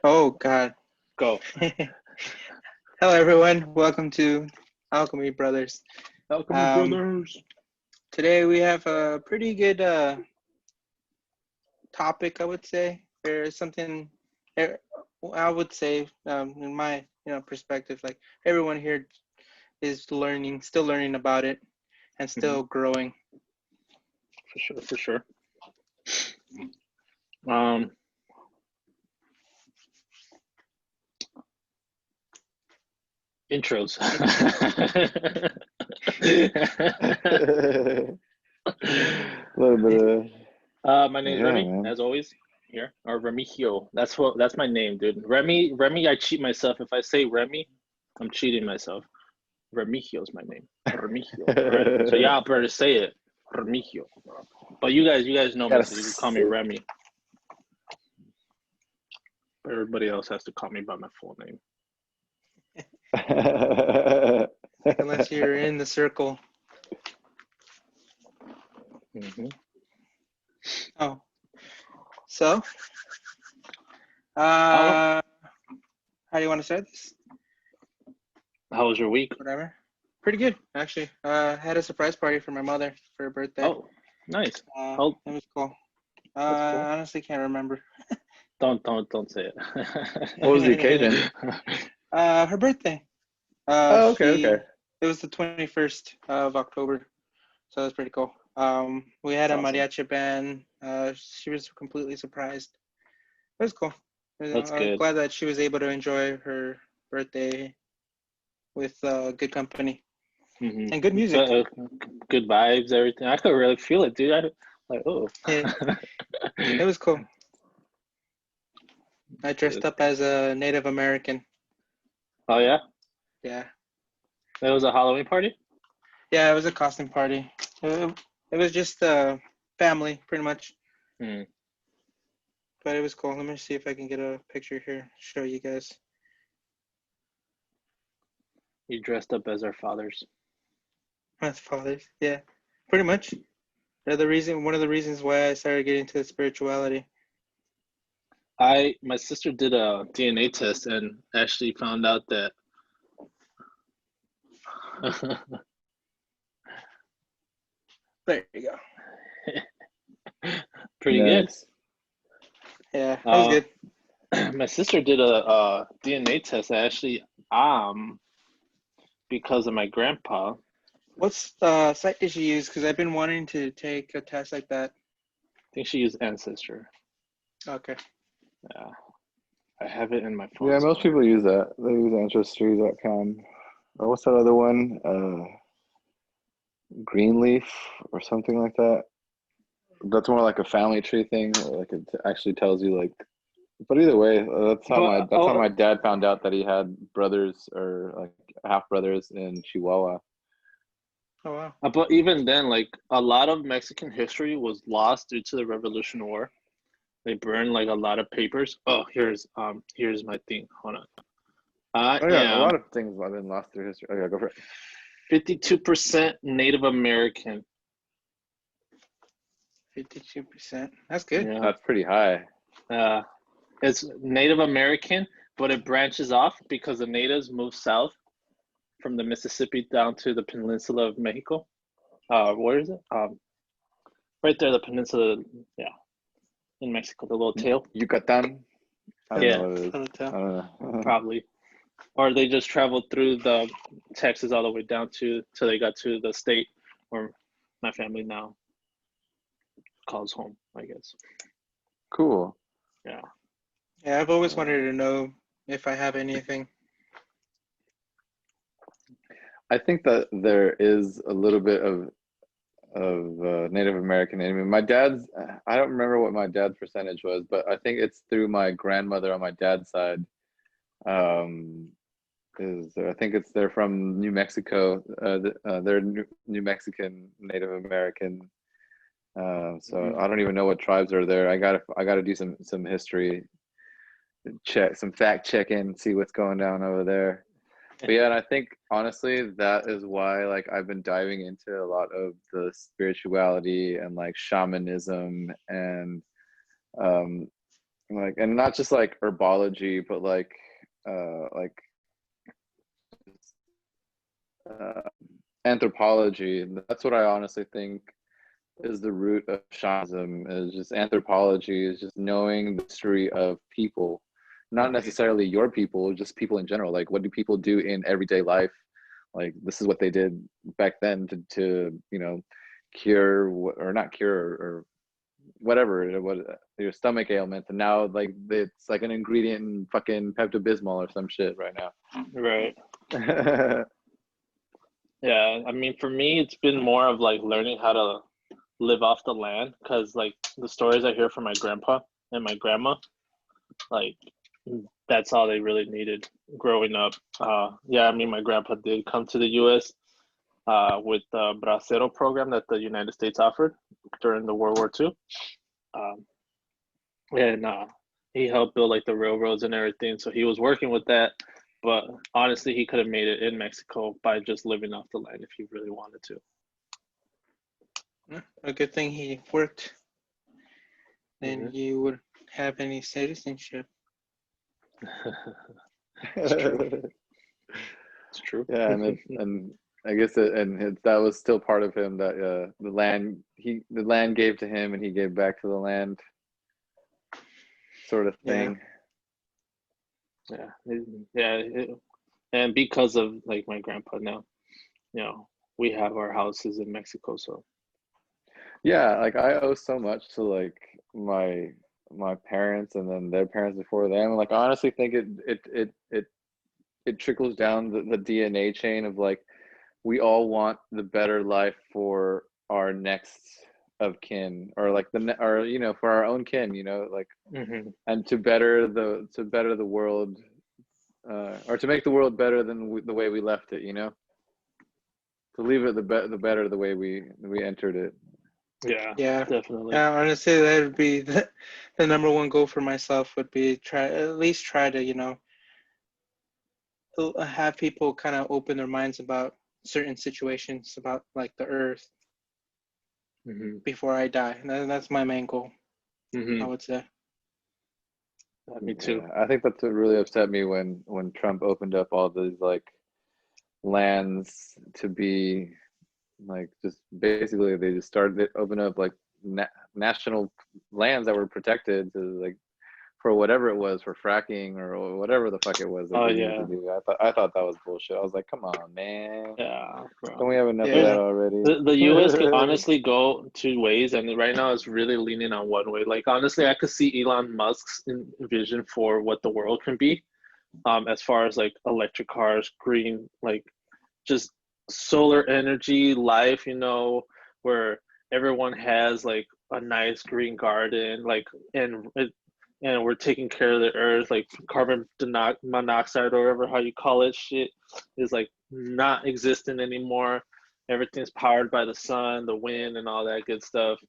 Oh God. Go. Hello everyone. Welcome to Alchemy Brothers. Alchemy Um, Brothers. Today we have a pretty good topic, I would say. There's something I would say in my perspective, like everyone here is still learning about it and still growing. For sure. Um, intros. A little bit of My name's yeah, Remy, man. as always. Here, or Remigio. That's my name, dude. Remy. I cheat myself if I say Remy. I'm cheating myself. Remigio's my name. Remigio. All right. So y'all better say it, Remigio. But you guys know me, so you can call me Remy. But everybody else has to call me by my full name. Unless you're in the circle. Mm-hmm. Oh. So, how do you want to start this? How was your week? Whatever. Pretty good, actually. Had a surprise party for my mother for her birthday. Oh, nice. It was cool. Cool. I honestly can't remember. Don't say it. What was the occasion? Her birthday. Okay. It was the 21st of October, so it was pretty cool. We had a mariachi band. She was completely surprised. It was cool. That's I'm good. glad that she was able to enjoy her birthday with good company and good music. Good vibes, everything. I could really feel it, dude. It was cool. I dressed up as a Native American. Oh yeah? Yeah. It was a Halloween party? Yeah, it was a costume party. It was just family, pretty much. Mm. But it was cool. Let me see if I can get a picture here, show you guys. You dressed up as our fathers. As fathers, yeah, pretty much. One of the reasons why I started getting into spirituality. My sister did a DNA test and actually found out that There you go. pretty nice. Good. Yeah, that was good. My sister did a DNA test actually because of my grandpa. What site did she use? Because I've been wanting to take a test like that. I think she used Ancestor. Okay. Yeah. I have it in my phone. Yeah, most people use that. They use ancestry.com. Or what's that other one? Greenleaf or something like that. That's more like a family tree thing. Like it actually tells you like. But either way, that's how my dad found out that he had brothers or like half brothers in Chihuahua. Oh wow. But even then, like a lot of Mexican history was lost due to the Revolution War. They burned like a lot of papers. Oh, here's my thing. Hold on. A lot of things have been lost through history. Okay, go for it. 52% Native American. 52%. That's good. Yeah. That's pretty high. It's Native American, but it branches off because the natives moved south from the Mississippi down to the peninsula of Mexico. Where is it? Right there, the peninsula. Yeah, in Mexico, the little tail. Yucatan. I don't know what it is. I don't know. Probably. Or they just traveled through the Texas all the way down till they got to the state where my family now calls home, I guess. Cool. Yeah. Yeah, I've always wanted to know if I have anything. I think that there is a little bit of Native American. I mean, I don't remember what my dad's percentage was, but I think it's through my grandmother on my dad's side. I think they're from New Mexico. They're New Mexican Native American. So I don't even know what tribes are there. I gotta do some history check, some fact checking, see what's going down over there. But yeah, and I think honestly that is why like I've been diving into a lot of the spirituality and like shamanism and like, and not just like herbology, but like uh, anthropology. That's what I honestly think is the root of shamanism. Is just anthropology, is just knowing the history of people, not necessarily your people, just people in general. Like, what do people do in everyday life? Like, this is what they did back then to cure, or not cure, or whatever, what your stomach ailments, and now like it's like an ingredient in fucking Pepto-Bismol or some shit right now. Right. Yeah, I mean, for me, it's been more of like learning how to live off the land, because like the stories I hear from my grandpa and my grandma, like that's all they really needed growing up. Yeah, I mean, my grandpa did come to the U.S. With the Bracero program that the United States offered during the World War II. Um, and he helped build like the railroads and everything. So he was working with that. But honestly, he could have made it in Mexico by just living off the land if he really wanted to. A good thing he worked. Then you would have any citizenship. It's true. It's true. Yeah, and I guess that was still part of him, that the land gave to him and he gave back to the land, sort of thing. And because of like my grandpa now, we have our houses in Mexico. So yeah, like I owe so much to like my parents and then their parents before them. Like, I honestly think it trickles down the DNA chain of like, we all want the better life for our next of kin, or like or for our own kin, like, and to better the world, or to make the world better than the way we left it, to leave it the better the way we entered it. Yeah, definitely. Yeah, honestly, that would be the number one goal for myself, would be at least try to have people kind of open their minds about certain situations about like the earth before I die. And that's my main goal, I would say. Me too. Yeah, I think that's what really upset me when Trump opened up all these like lands to be like, just basically they just started to open up like national lands that were protected to, like, for whatever it was, for fracking or whatever the fuck it was that they needed to do. I thought that was bullshit. I was like, come on, man. Yeah, bro. Don't we have enough of that already? The US can honestly go two ways, and right now it's really leaning on one way. Like, honestly, I could see Elon Musk's vision for what the world can be, as far as like electric cars, green, like just solar energy life, where everyone has like a nice green garden, like, and we're taking care of the earth, like carbon monoxide or whatever how you call it, shit is like not existent anymore. Everything's powered by the sun, the wind, and all that good stuff.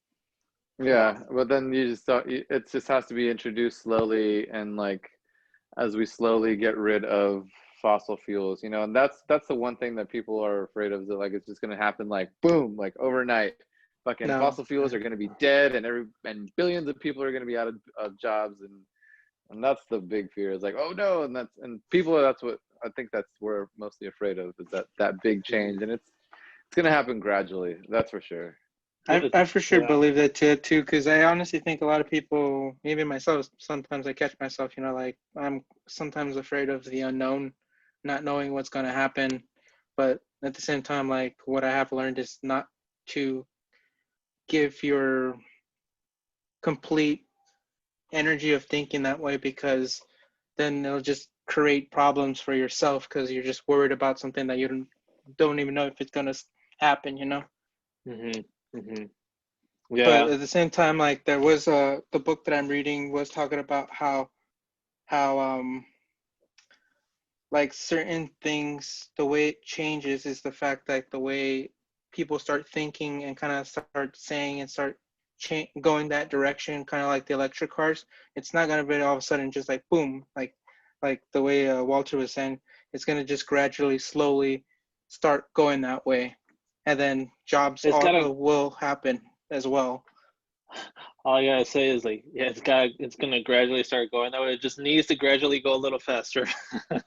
Yeah, but then you just thought it just has to be introduced slowly, and like, as we slowly get rid of fossil fuels, and that's the one thing that people are afraid of, is that like it's just going to happen like boom, like overnight. Fucking fossil fuels are going to be dead, and billions of people are going to be out of jobs, and that's the big fear. Is like, oh no, and people, that's what I think that's we're mostly afraid of, is that big change, and it's going to happen gradually. That's for sure. I for sure believe that too, because I honestly think a lot of people, even myself, sometimes I catch myself, like I'm sometimes afraid of the unknown, not knowing what's going to happen. But at the same time, like, what I have learned is not to give your complete energy of thinking that way, because then it'll just create problems for yourself, because you're just worried about something that you don't even know if it's going to happen, Yeah. But at the same time, like, there was the book that I'm reading was talking about how like certain things, the way it changes is the fact that the way people start thinking and kind of start saying and start going that direction, kind of like the electric cars. It's not going to be all of a sudden just like boom, like the way Walter was saying. It's going to just gradually, slowly start going that way, and then jobs will happen as well. All I gotta say is like, yeah, it's gonna gradually start going that way. It just needs to gradually go a little faster. Yeah,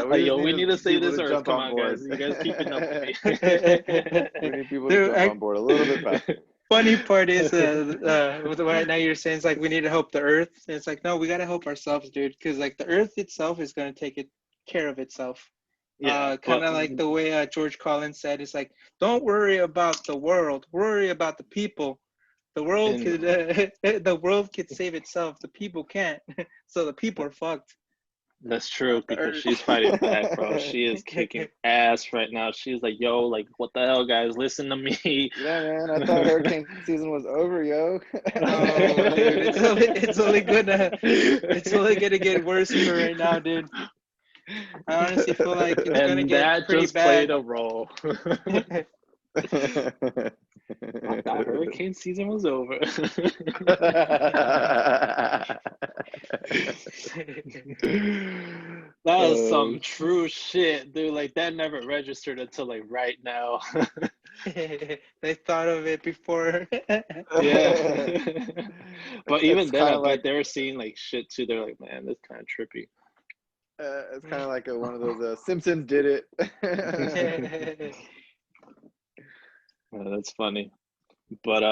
we Like, just yo, we need to need save people this to earth. jump Come on on, guys. board. You guys keeping up with me. We need people to Dude, jump on board a little bit faster. funny part is right now you're saying it's like we need to help the earth. And it's like no, we gotta help ourselves, dude, because like the earth itself is gonna take care of itself. Yeah, Kind but of like the way George Collins said, it's like don't worry about the world, worry about the people. The world and could the world could save itself. The people can't, so the people are fucked. that's true Not the because earth. she's fighting back, bro. She is kicking ass right now. She's like, yo, like, what the hell, guys? Listen to me. Yeah, man. I thought hurricane season was over, yo. No, dude, it's only gonna get worse for right now, dude. I honestly feel like it's gonna And get that pretty just played bad. a role. I thought hurricane season was over. That is some true shit, dude. Like that never registered until like right now. They thought of it before. Yeah. But even It's then, kind I of bet like they were seeing like shit too. They're like, man, this kind of trippy. it's kind of like one of those Simpsons did it. That's funny. But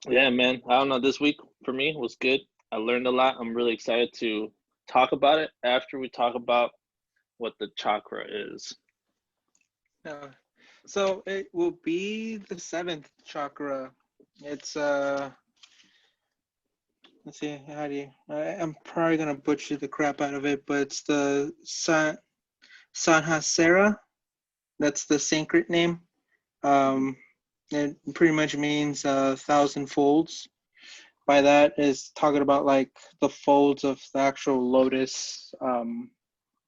yeah, man. I don't know. This week for me was good. I learned a lot. I'm really excited to talk about it after we talk about what the chakra is. No. So it will be the seventh chakra. It's let's see, how do you? I'm probably gonna butcher the crap out of it, but it's the Sanhasara. That's the Sanskrit name. It pretty much means 1,000 folds. By that is talking about like the folds of the actual lotus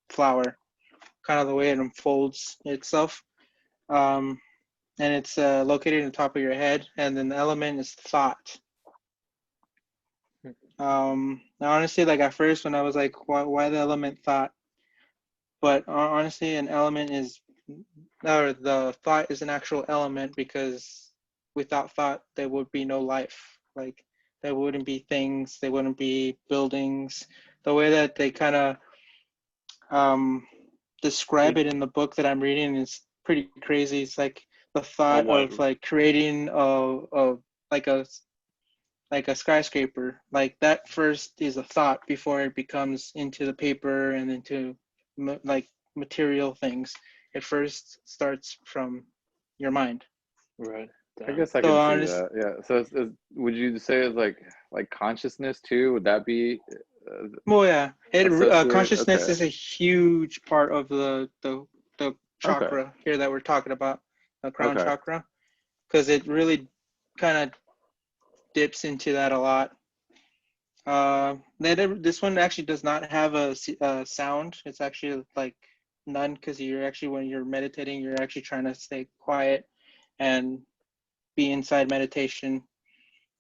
flower, kind of the way it unfolds itself. And it's located in the top of your head, and then the element is thought. Now honestly, like at first when I was like, why the element thought? But honestly, an element is, or the thought is an actual element because without thought there would be no life. Like there wouldn't be things, there wouldn't be buildings. The way that they kind of describe it in the book that I'm reading is pretty crazy. It's like the thought of like creating a like a like a skyscraper. Like that first is a thought before it becomes into the paper and into like material things. It first starts from your mind. Right. I guess I So can see honest, that. Yeah. So would you say it's like consciousness too? Would that be well, yeah, associated? consciousness Okay. is a huge part of the Okay. chakra here that we're talking about, the crown Okay. chakra, because it really kind of dips into that a lot. This one actually does not have a sound. It's actually like none because you're actually, when you're meditating, you're actually trying to stay quiet and be inside meditation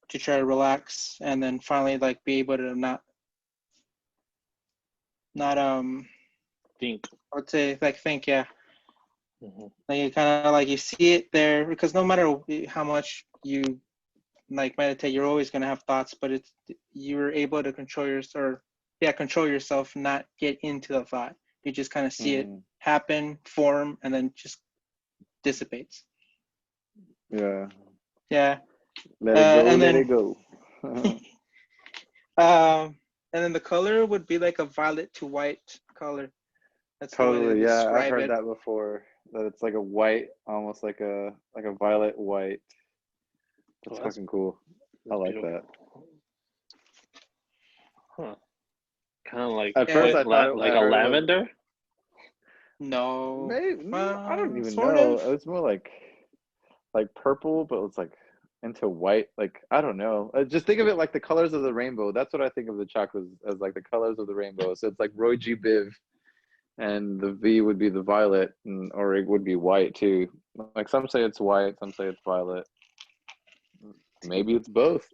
to try to relax, and then finally like be able to not Think. I would say like think, yeah. Mm-hmm. Like you kind of like you see it there because no matter how much you like meditate, you're always gonna have thoughts, but it's you're able to control yourself, not get into the thought. You just kind of see it happen, form, and then just dissipates. Yeah. Yeah. Let it go. And Let then it go. and then the color would be like a violet to white color. That's the way they Totally. Yeah. I've describe heard it. that before. That it's like a white, almost like a violet white. That's fucking cool. I like beautiful. that. Huh. Kind of like At first, I thought like I a heard it was lavender. No. maybe. I don't even Sort know. of. It was more like purple, but it's like into white. Like I don't know. Just think of it like the colors of the rainbow. That's what I think of the chakras as, like the colors of the rainbow. So it's like Roy G. Biv, and the V would be the violet, or it would be white too. Like some say it's white, some say it's violet. Maybe it's both.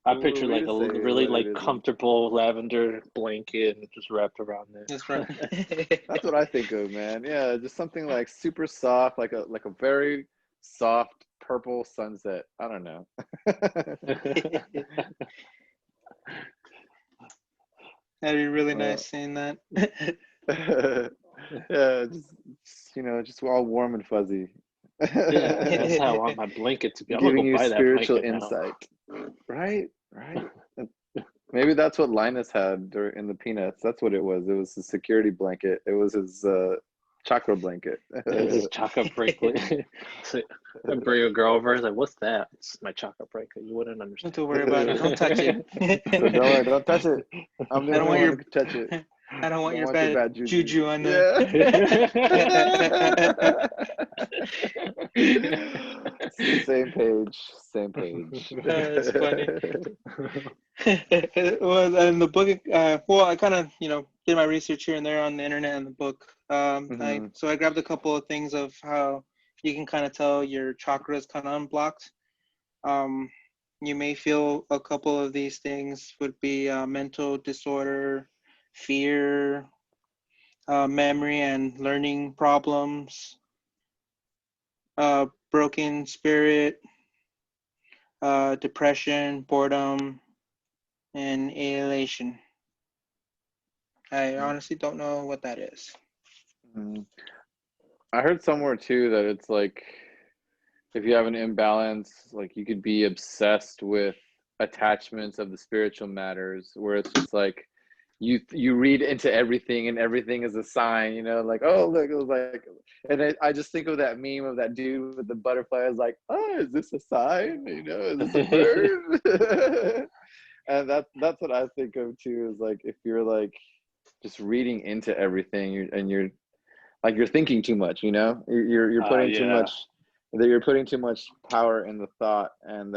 I picture like a say really what it like is. comfortable lavender blanket just wrapped around there. That's right. That's what I think of, man. Yeah, just something like super soft, like a very soft purple sunset. I don't know. That'd be really Uh, nice seeing that. yeah, just all warm and fuzzy. Yeah, that's how I want my blanket to be. I'm gonna Giving go you buy that spiritual blanket now. insight. Right, right. Maybe that's what Linus had in the Peanuts. That's what it was. It was his security blanket. It was his chakra blanket. His chocolate blanket. So I bring a girl over. I was like, "What's that?" It's my chocolate blanket. You wouldn't Don't understand. have to worry about it. Don't touch it. So don't worry, don't touch it. I'm the I don't only want one your who can touch it. I don't want Don't your want your bad bad juju. juju on there. Yeah. Same page, same page. That's funny. Well, and the book, well, I kind of, did my research here and there on the internet and the book. Mhm. So I grabbed a couple of things of how you can kind of tell your chakras kind of unblocked. You may feel a couple of these things would be mental disorder, fear, memory and learning problems, broken spirit, depression, boredom, and alienation. I honestly don't know what that is. Mhm. I heard somewhere too that it's like if you have an imbalance, like you could be obsessed with attachments of the spiritual matters, where it's just like you read into everything and everything is a sign, like, oh look, it was like, and I just think of that meme of that dude with the butterflies, like, oh, is this a sign? Is this a bird? And that's what I think of too, is like if you're like just reading into everything, you're like you're thinking too much, you're putting too Yeah, much, that you're putting too much power in the thought, and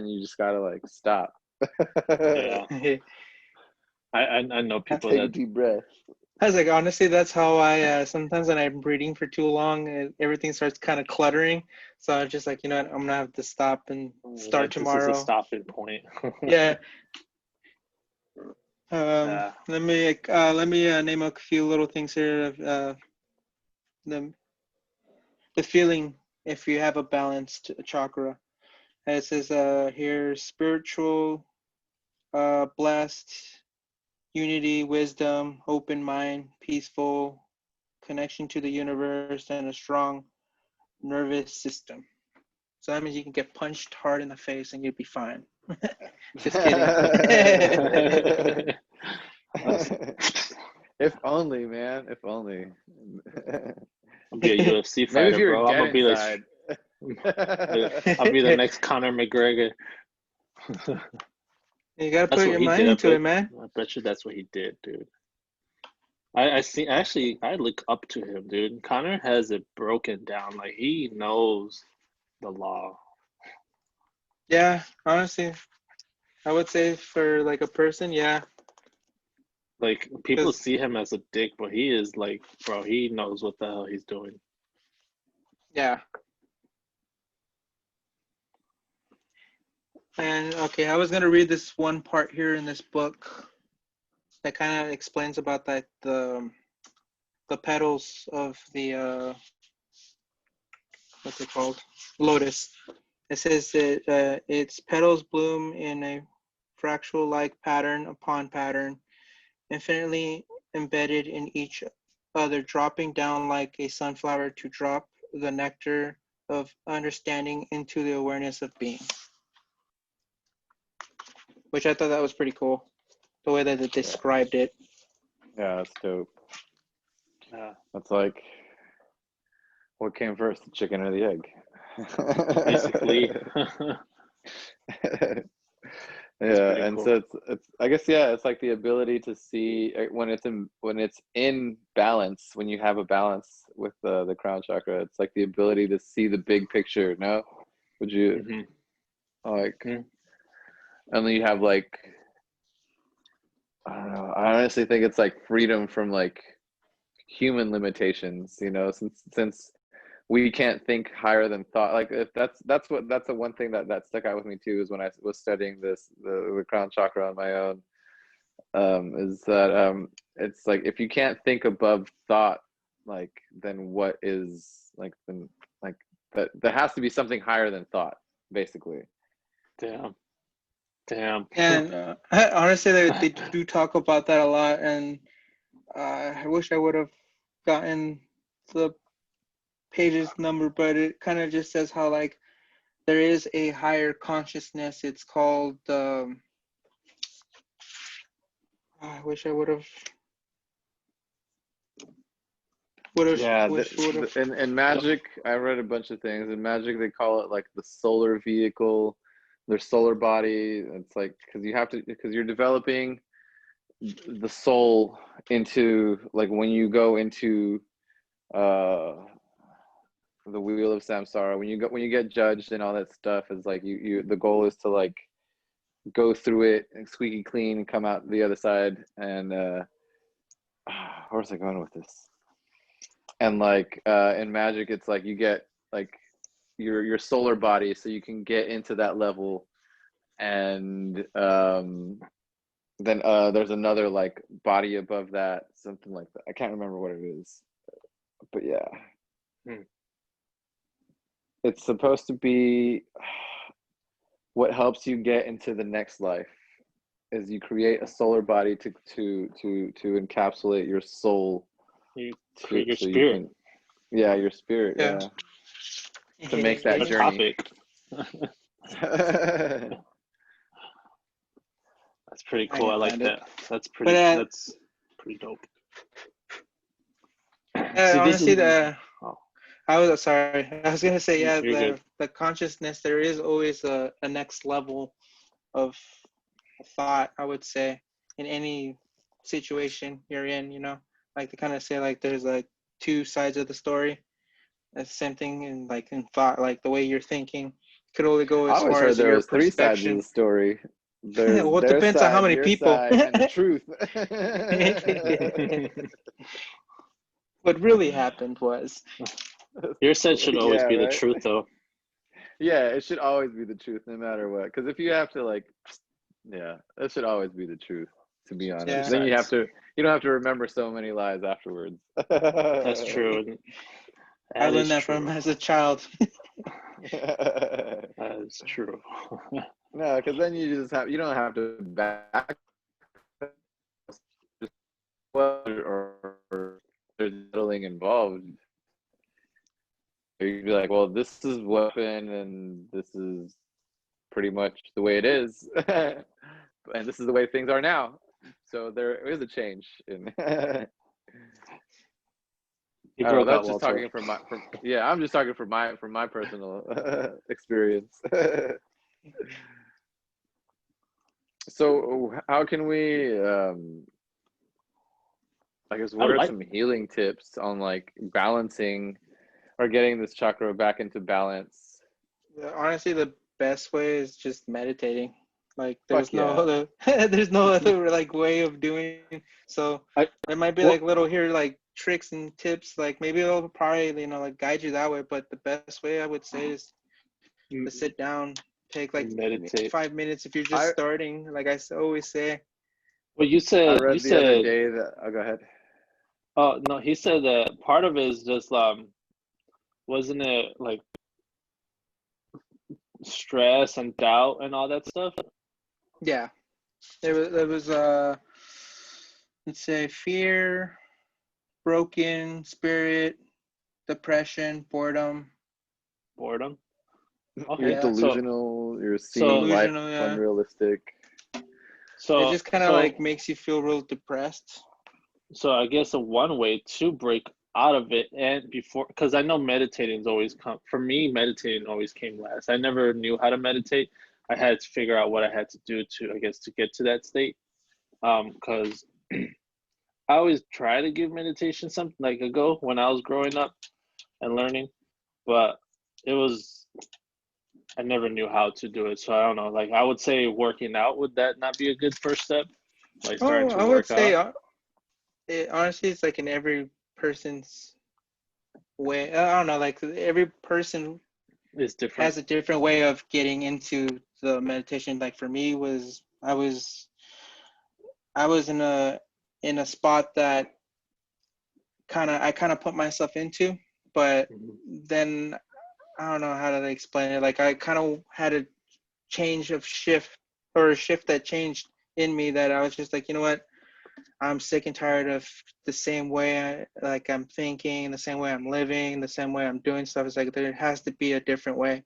you just gotta like stop. yeah. I know people Take a that. deep breath. I was like, honestly, that's how I sometimes when I'm reading for too long, everything starts kind of cluttering. So I'm just like, you know what, I'm gonna have to stop and start Like this is a tomorrow. stopping point. Yeah. Yeah. Let me name a few little things here of the the feeling if you have a balanced chakra. It says here spiritual, blessed, unity, wisdom, open mind, peaceful, connection to the universe, and a strong nervous system. So that means you can get punched hard in the face and you'll be fine. Just kidding. If only, man. If only. I'll be a UFC Maybe if fighter, you're bro. I'm dead gonna be like, inside. I'll be the next Conor McGregor. You gotta That's put what your he mind did. into it, man. I bet you that's what he did, dude. I see. Actually, I look up to him, dude. Connor has it broken down. Like he knows the law. Yeah, honestly, I would say for like a person, yeah, Like people because see him as a dick, but he is like, bro. He knows what the hell he's doing. yeah. And okay, I was gonna read this one part here in this book that kind of explains about that the petals of the what's it called, lotus. It says that its petals bloom in a fractal-like pattern upon pattern, infinitely embedded in each other, dropping down like a sunflower to drop the nectar of understanding into the awareness of being. Which I thought that was pretty cool, the way that it described it. Yeah, that's dope. Yeah, That's like, what came first, the chicken or the egg? basically. That's Yeah, pretty and cool. so it's I guess, yeah, it's like the ability to see when it's in balance, when you have a balance with the crown chakra, it's like the ability to see the big picture. No, would you Hmm. like? Mm. And then you have like, I don't know. I honestly think it's like freedom from like human limitations. Since we can't think higher than thought. Like if that's the one thing that stuck out with me too, is when I was studying the crown chakra on my own, is that it's like if you can't think above thought, like then what is like then like that there has to be something higher than thought, basically. Damn. And honestly, they do talk about that a lot, and I wish I would have gotten the pages number, but it kind of just says how like there is a higher consciousness. It's called I wish I would have Yeah, wish would have. in magic, I read a bunch of things. In magic, they call it like the solar vehicle, their solar body. It's like because you're developing the soul into, like, when you go into uh the wheel of samsara, when you get judged and all that stuff, is like you the goal is to like go through it and squeaky clean and come out the other side. And where was I going with this? And like in magic, it's like you get like your solar body, so you can get into that level. And then there's another like body above that, something like that. I can't remember what it is, but yeah. It's supposed to be what helps you get into the next life, is you create a solar body to encapsulate your soul, You create your so you spirit. can, yeah, your spirit, Yeah. to make that Good journey. topic. That's pretty cool. I like that. That's pretty. But, That's pretty dope. honestly, Oh, I was sorry. I was gonna say, yeah, you're good. the consciousness. There is always a next level of thought. I would say in any situation you're in, you know, like they kind of say like there's like two sides of the story. That's the same thing in like in thought, like the way you're thinking could only go I as always far heard as there your was three sides of perspection. the story. There's Well, it their depends on how side, many your people. side, and the truth. What really happened was, Your said should always Yeah, be the right. truth, though. Yeah, it should always be the truth, no matter what. Because if you have to, like, yeah, it should always be the truth. To be honest, yeah, then you Sides. don't have to remember so many lies afterwards. That's true. I That learned is that from true. as a child. That is true. No, because then you don't have to back or there's settling involved. You'd be like, well, this is weapon, and this is pretty much the way it is, and this is the way things are now. So there is a change in. You I don't know. broke up, That's just Walter. talking yeah. I'm just talking from my personal experience. So how can we? I guess I what are like. some healing tips on like balancing or getting this chakra back into balance? Honestly, the best way is just meditating. Like Fuck there's no yeah. other there's no other like way of doing. So I there might be well, like little here like tricks and tips. Like maybe it'll probably, you know, like guide you that way. But the best way I would say is to sit down, take like meditate. 5 minutes if you're just I starting. Like always say. Well, I you read the other said. day that. Oh, go ahead. Oh no, he said that part of it is just wasn't it like stress and doubt and all that stuff? Yeah, there was let's say fear, broken spirit, depression, boredom. Boredom. You're Okay, Yeah, delusional. You're seeing so life delusional. Yeah, unrealistic. it so just kind of so like makes you feel real depressed. so I guess the one way to break out of it and before, because I know meditating's always come for me. Meditating always came last. I never knew how to meditate. I had to figure out what I had to do to, I guess, to get to that state. Because I always try to give meditation something like a go when I was growing up and learning, but it was I never knew how to do it. So I don't know. Like I would say working out, would that not be a good first step? Like starting Oh, to I would work say out. honestly, it's like in every person's way. I don't know, like every person It's different. has a different way of getting into the meditation. Like for me was I was in a spot that I kind of put myself into, but Mhm. then I don't know how to explain it. Like I kind of had a change of shift, or a shift that changed in me, that I was just like, you know what? I'm sick and tired of the same way I'm thinking, the same way I'm living, the same way I'm doing stuff. It's like there has to be a different way.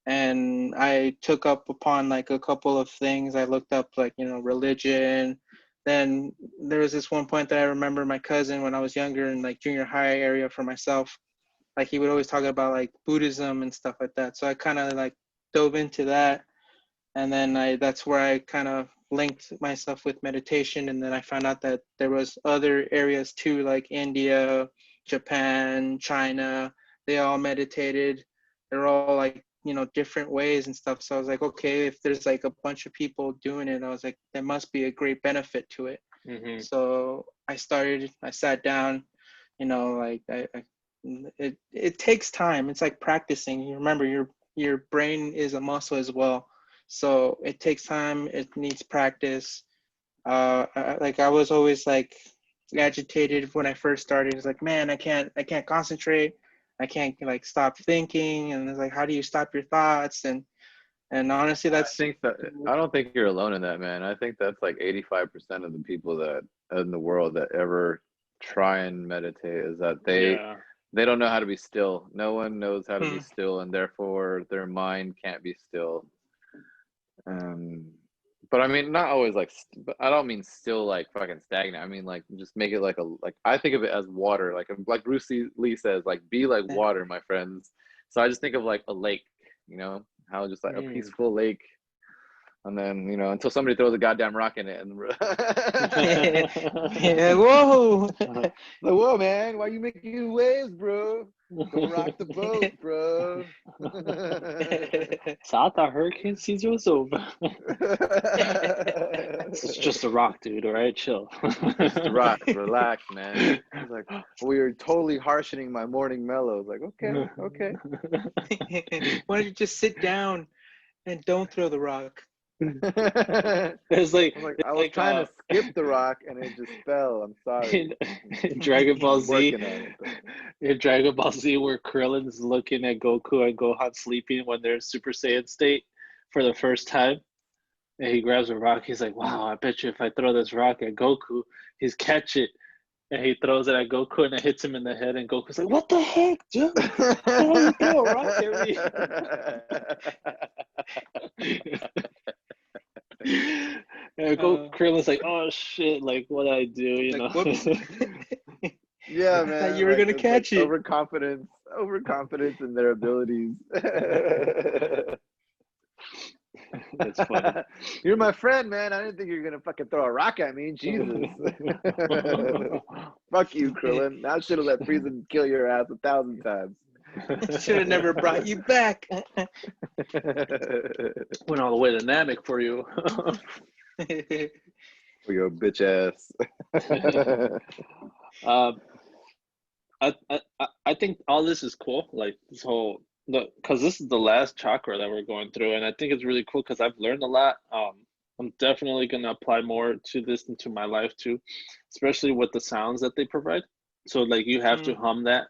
And I took up upon like a couple of things. I looked up like, religion. Then there was this one point that I remember my cousin when I was younger in like junior high area for myself. Like he would always talk about like Buddhism and stuff like that. So I kind of like dove into that, and then that's where I kind of linked myself with meditation. And then I found out that there was other areas too, like India, Japan, China. They all meditated. They're all like, different ways and stuff. So I was like, okay, if there's like a bunch of people doing it, I was like, there must be a great benefit to it. Mhm. So I sat down, like it takes time. It's like practicing. You remember, your brain is a muscle as well. So it takes time. It needs practice. Like I was always like agitated when I first started. It's like, man, I can't concentrate. I can't like stop thinking. And it's like, how do you stop your thoughts? And honestly, I that's think that I don't think you're alone in that, man. I think that's like 85% of the people that in the world that ever try and meditate is that Yeah. they don't know how to be still. No one knows how to be hmm, still, and therefore their mind can't be still. Um, but I mean, not always like, but I don't mean still like fucking stagnant. I mean like just make it like I think of it as water, like Bruce Lee says, like be like water, my friends. So I just think of like a lake, how just like a Mm. peaceful lake, and then until somebody throws a goddamn rock in it, and yeah, whoa. like, whoa, man, why you making waves, bro? Don't rock the boat, bro. Thought the hurricane season was over. It's just a rock, dude. All right, chill. Just rock, relax, man. He's like, we are totally harshening my morning mellows. Like, okay, okay. Why don't you just sit down and don't throw the rock? I'm It's like, I was like trying to skip the rock and it just fell. I'm sorry. in Dragon Ball I'm Z, working on it though. in Dragon Ball Z, where Krillin's looking at Goku and Gohan sleeping when they're in Super Saiyan state for the first time, and he grabs a rock. He's like, "Wow, I bet you if I throw this rock at Goku, he's catch it." And he throws it at Goku and it hits him in the head. And Goku's like, "What the heck, dude? Why you throw a rock at me?" And Krillin's like, "Oh shit! Like, what did I do?" You Like, know. whoops. Yeah, I thought you man. were Like gonna it's like catch it. overconfidence in their abilities. That's funny. You're my friend, man. I didn't think you were gonna fucking throw a rock at me. Jesus. Fuck you, Krillin. I should have let Frieza kill your ass 1,000 times. Should have never brought you back. Went all the way to Namek for you. For your bitch ass. um, I think all this is cool. Like this whole because this is the last chakra that we're going through, and I think it's really cool because I've learned a lot. I'm definitely gonna apply more to this into my life too, especially with the sounds that they provide. So like you have to Mm. hum that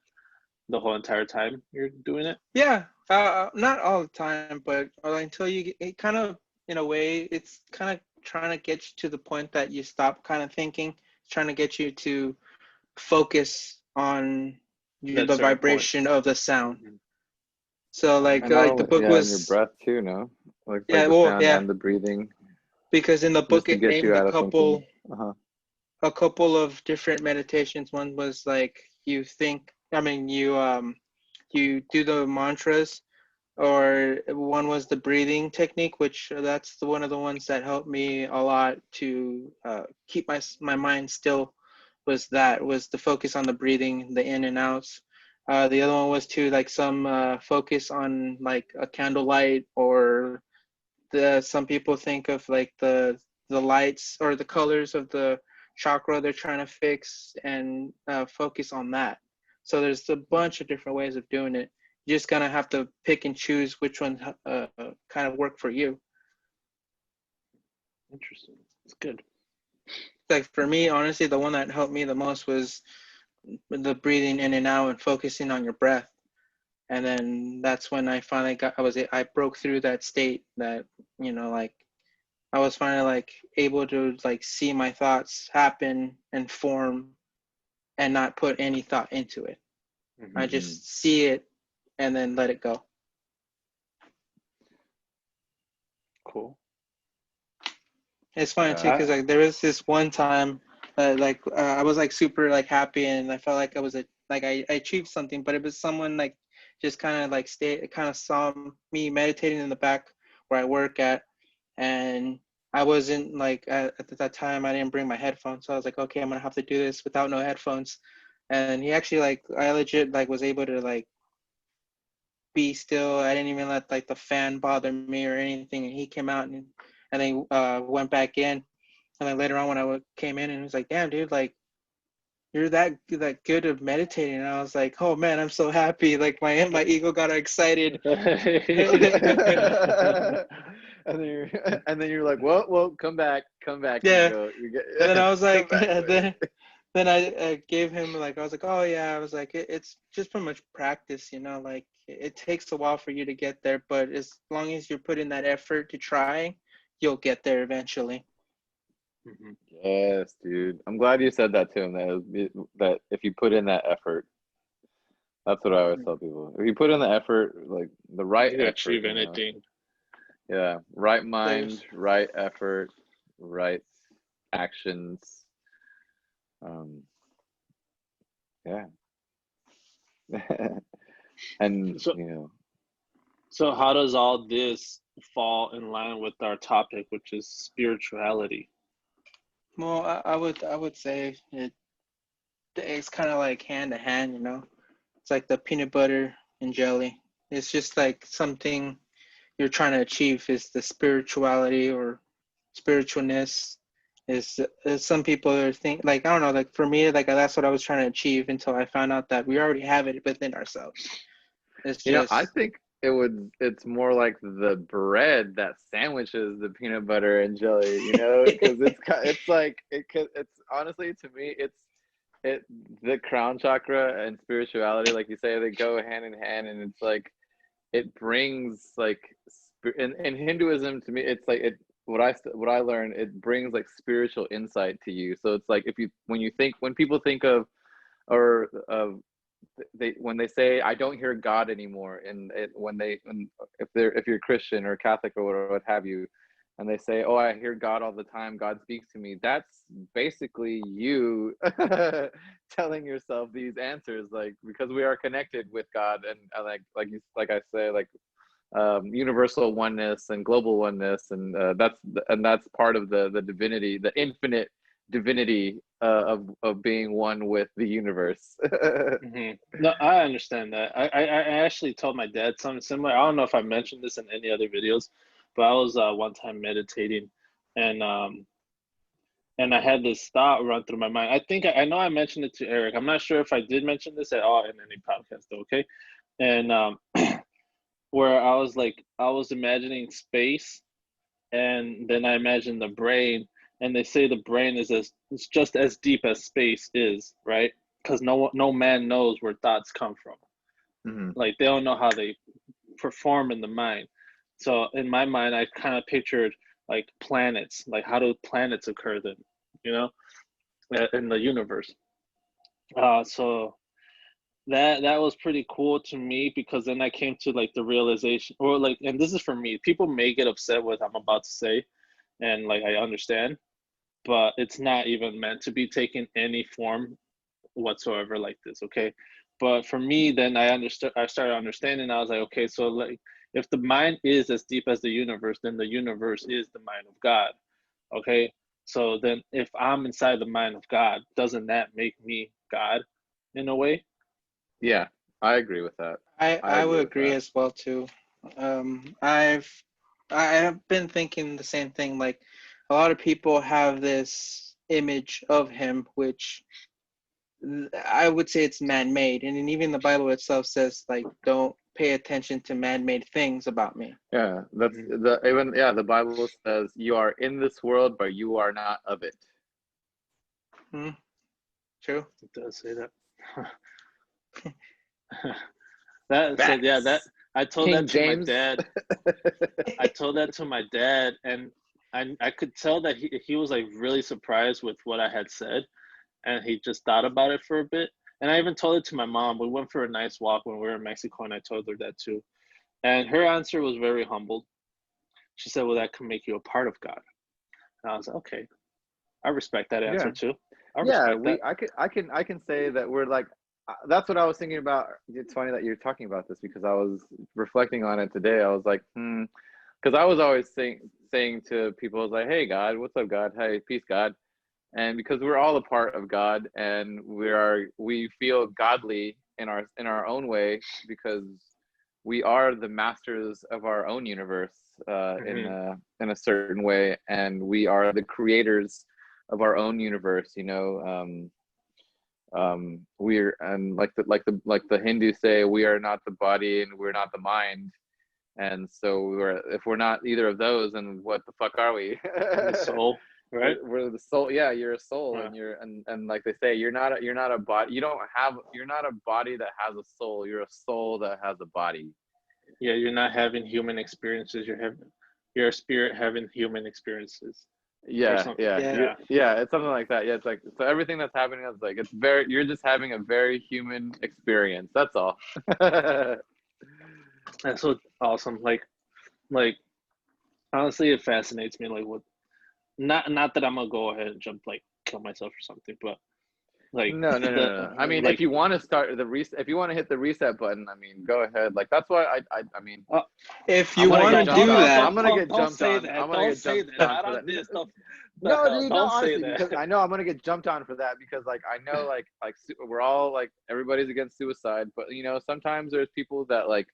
the whole entire time you're doing it. Yeah, not all the time, but until it kind of, in a way, it's kind of trying to get you to the point that you stop kind of thinking. It's trying to get you to focus on That the certain point. vibration of the sound. Mhm. So like And not the only, book yeah, and your was, breath too, no? Like yeah, the well, sound yeah, and the breathing, because in the just book to it get named you out of thinking. Uh-huh. a couple of different meditations. One was like you do the mantras, or one was the breathing technique, which that's one of the ones that helped me a lot to keep my mind still. Was the focus on the breathing, the in and outs. The other one was to like some focus on like a candlelight, or some people think of like the lights or the colors of the chakra they're trying to fix, and focus on that. So there's a bunch of different ways of doing it. You're just gonna have to pick and choose which one kind of work for you. Interesting. It's good. Like for me, honestly, the one that helped me the most was the breathing in and out and focusing on your breath. And then that's when I finally I broke through that state that, like I was finally like able to like see my thoughts happen and form and not put any thought into it. I just see it and then let it go. Cool. It's funny too because like there was this one time I was like super like happy and I felt like I achieved something, but it was someone like just kind of like kind of saw me meditating in the back where I work at, and I wasn't like at that time I didn't bring my headphones, so I was like, okay, I'm gonna have to do this without no headphones. And he actually like I legit like was able to like be still. I didn't even let like the fan bother me or anything. And he came out and then went back in. And then later on when I came in and he was like, damn, dude, like you're that good of meditating. And I was like, oh man, I'm so happy. Like my ego got excited. and then you're like, well, come back, Yeah. ego. And then I was like, back, then I gave him like, I was like, oh yeah, I was like, it's just pretty much practice, like it takes a while for you to get there, but as long as you're putting that effort to try, you'll get there eventually. Yes, dude. I'm glad you said that to him. That if you put in that effort, that's what I always tell people. If you put in the effort, like the right You can effort, achieve anything. Yeah, right mind, right effort, right actions. Yeah. And So how does all this fall in line with our topic, which is spirituality? Well, I would say it's kind of like hand to hand, It's like the peanut butter and jelly. It's just like something you're trying to achieve is the spirituality or spiritualness. Is some people are like I don't know, like for me, like that's what I was trying to achieve until I found out that we already have it within ourselves. It's just I think it's more like the bread that sandwiches the peanut butter and jelly, because it's honestly, to me, the crown chakra and spirituality, like you say, they go hand in hand, and it's like it brings like in Hinduism, to me, it's like what I learned, it brings like spiritual insight to you. So it's like when people think of or of when they say I don't hear God anymore, and if you're Christian or Catholic or what have you, and they say, oh, I hear God all the time, God speaks to me, that's basically you telling yourself these answers, like, because we are connected with God, and like I say, like universal oneness and global oneness, and that's part of the divinity, the infinite divinity of being one with the universe. No, I understand that. I actually told my dad something similar. I don't know if I mentioned this in any other videos, but I was one time meditating, and I had this thought run through my mind. I think I know I mentioned it to Eric. I'm not sure if I did mention this at all in any podcast, though, okay? And where I was imagining space, and then I imagined the brain, and they say the brain it's just as deep as space is, right? Because no man knows where thoughts come from. Like they don't know how they perform in the mind. So in my mind, I kind of pictured like planets, like how do planets occur then, in the universe. So that was pretty cool to me, because then I came to like the realization, or like, and this is for me, people may get upset with what I'm about to say, and like I understand, but it's not even meant to be taken any form whatsoever like this, okay? But for me, then I started understanding. I was like, okay, so like if the mind is as deep as the universe, then the universe is the mind of God, okay? So then if I'm inside the mind of God, doesn't that make me God in a way? Yeah, I agree with that. I would agree as well too. I have been thinking the same thing. Like a lot of people have this image of him, which I would say it's man-made, and then even the Bible itself says like, don't pay attention to man-made things about me. Yeah, that's the Bible says you are in this world, but you are not of it. True. It does say that. That I told King that to James. my dad. I told that to my dad, and I could tell that he was like really surprised with what I had said, and he just thought about it for a bit. And I even told it to my mom. We went for a nice walk when we were in Mexico, and I told her that too. And her answer was very humbled. She said, "Well, that can make you a part of God." And I was like, "Okay, I respect that answer too. I respect that." I can say that we're like, that's what I was thinking about. It's funny that you're talking about this because I was reflecting on it today. I was like, because I was always saying to people, I was like, hey God, what's up God? Hey, peace God. And because we're all a part of God, and we feel godly in our own way, because we are the masters of our own universe in a certain way, and we are the creators of our own universe. We're, and like the Hindus say, we are not the body and we're not the mind. And so if we're not either of those, then what the fuck are we? The soul, right? We're the soul. Yeah, you're a soul, Yeah. and and like they say, you're not a body. You're not a body that has a soul. You're a soul that has a body. Yeah, you're not having human experiences. You're a spirit having human experiences. Yeah. Yeah. It's something like that. Yeah, it's like, so everything that's happening is like, you're just having a very human experience. That's all. That's so awesome. Like honestly, it fascinates me. Like, what? Not that I'm gonna go ahead and jump, like, kill myself or something, but like No. I mean, like, if you want to start the reset, if you want to hit the reset button, I mean, go ahead. Like, that's why I mean, If I'm you gonna want get to jumped do on. that, I'm gonna get don't jumped say on. that. I'm gonna Don't get say jumped that. on Not for on that. this stuff. The No, hell? dude, no, Don't say honestly, because that. I know I'm gonna get jumped on for that, because like I know like we're all like, everybody's against suicide, but sometimes there's people that like,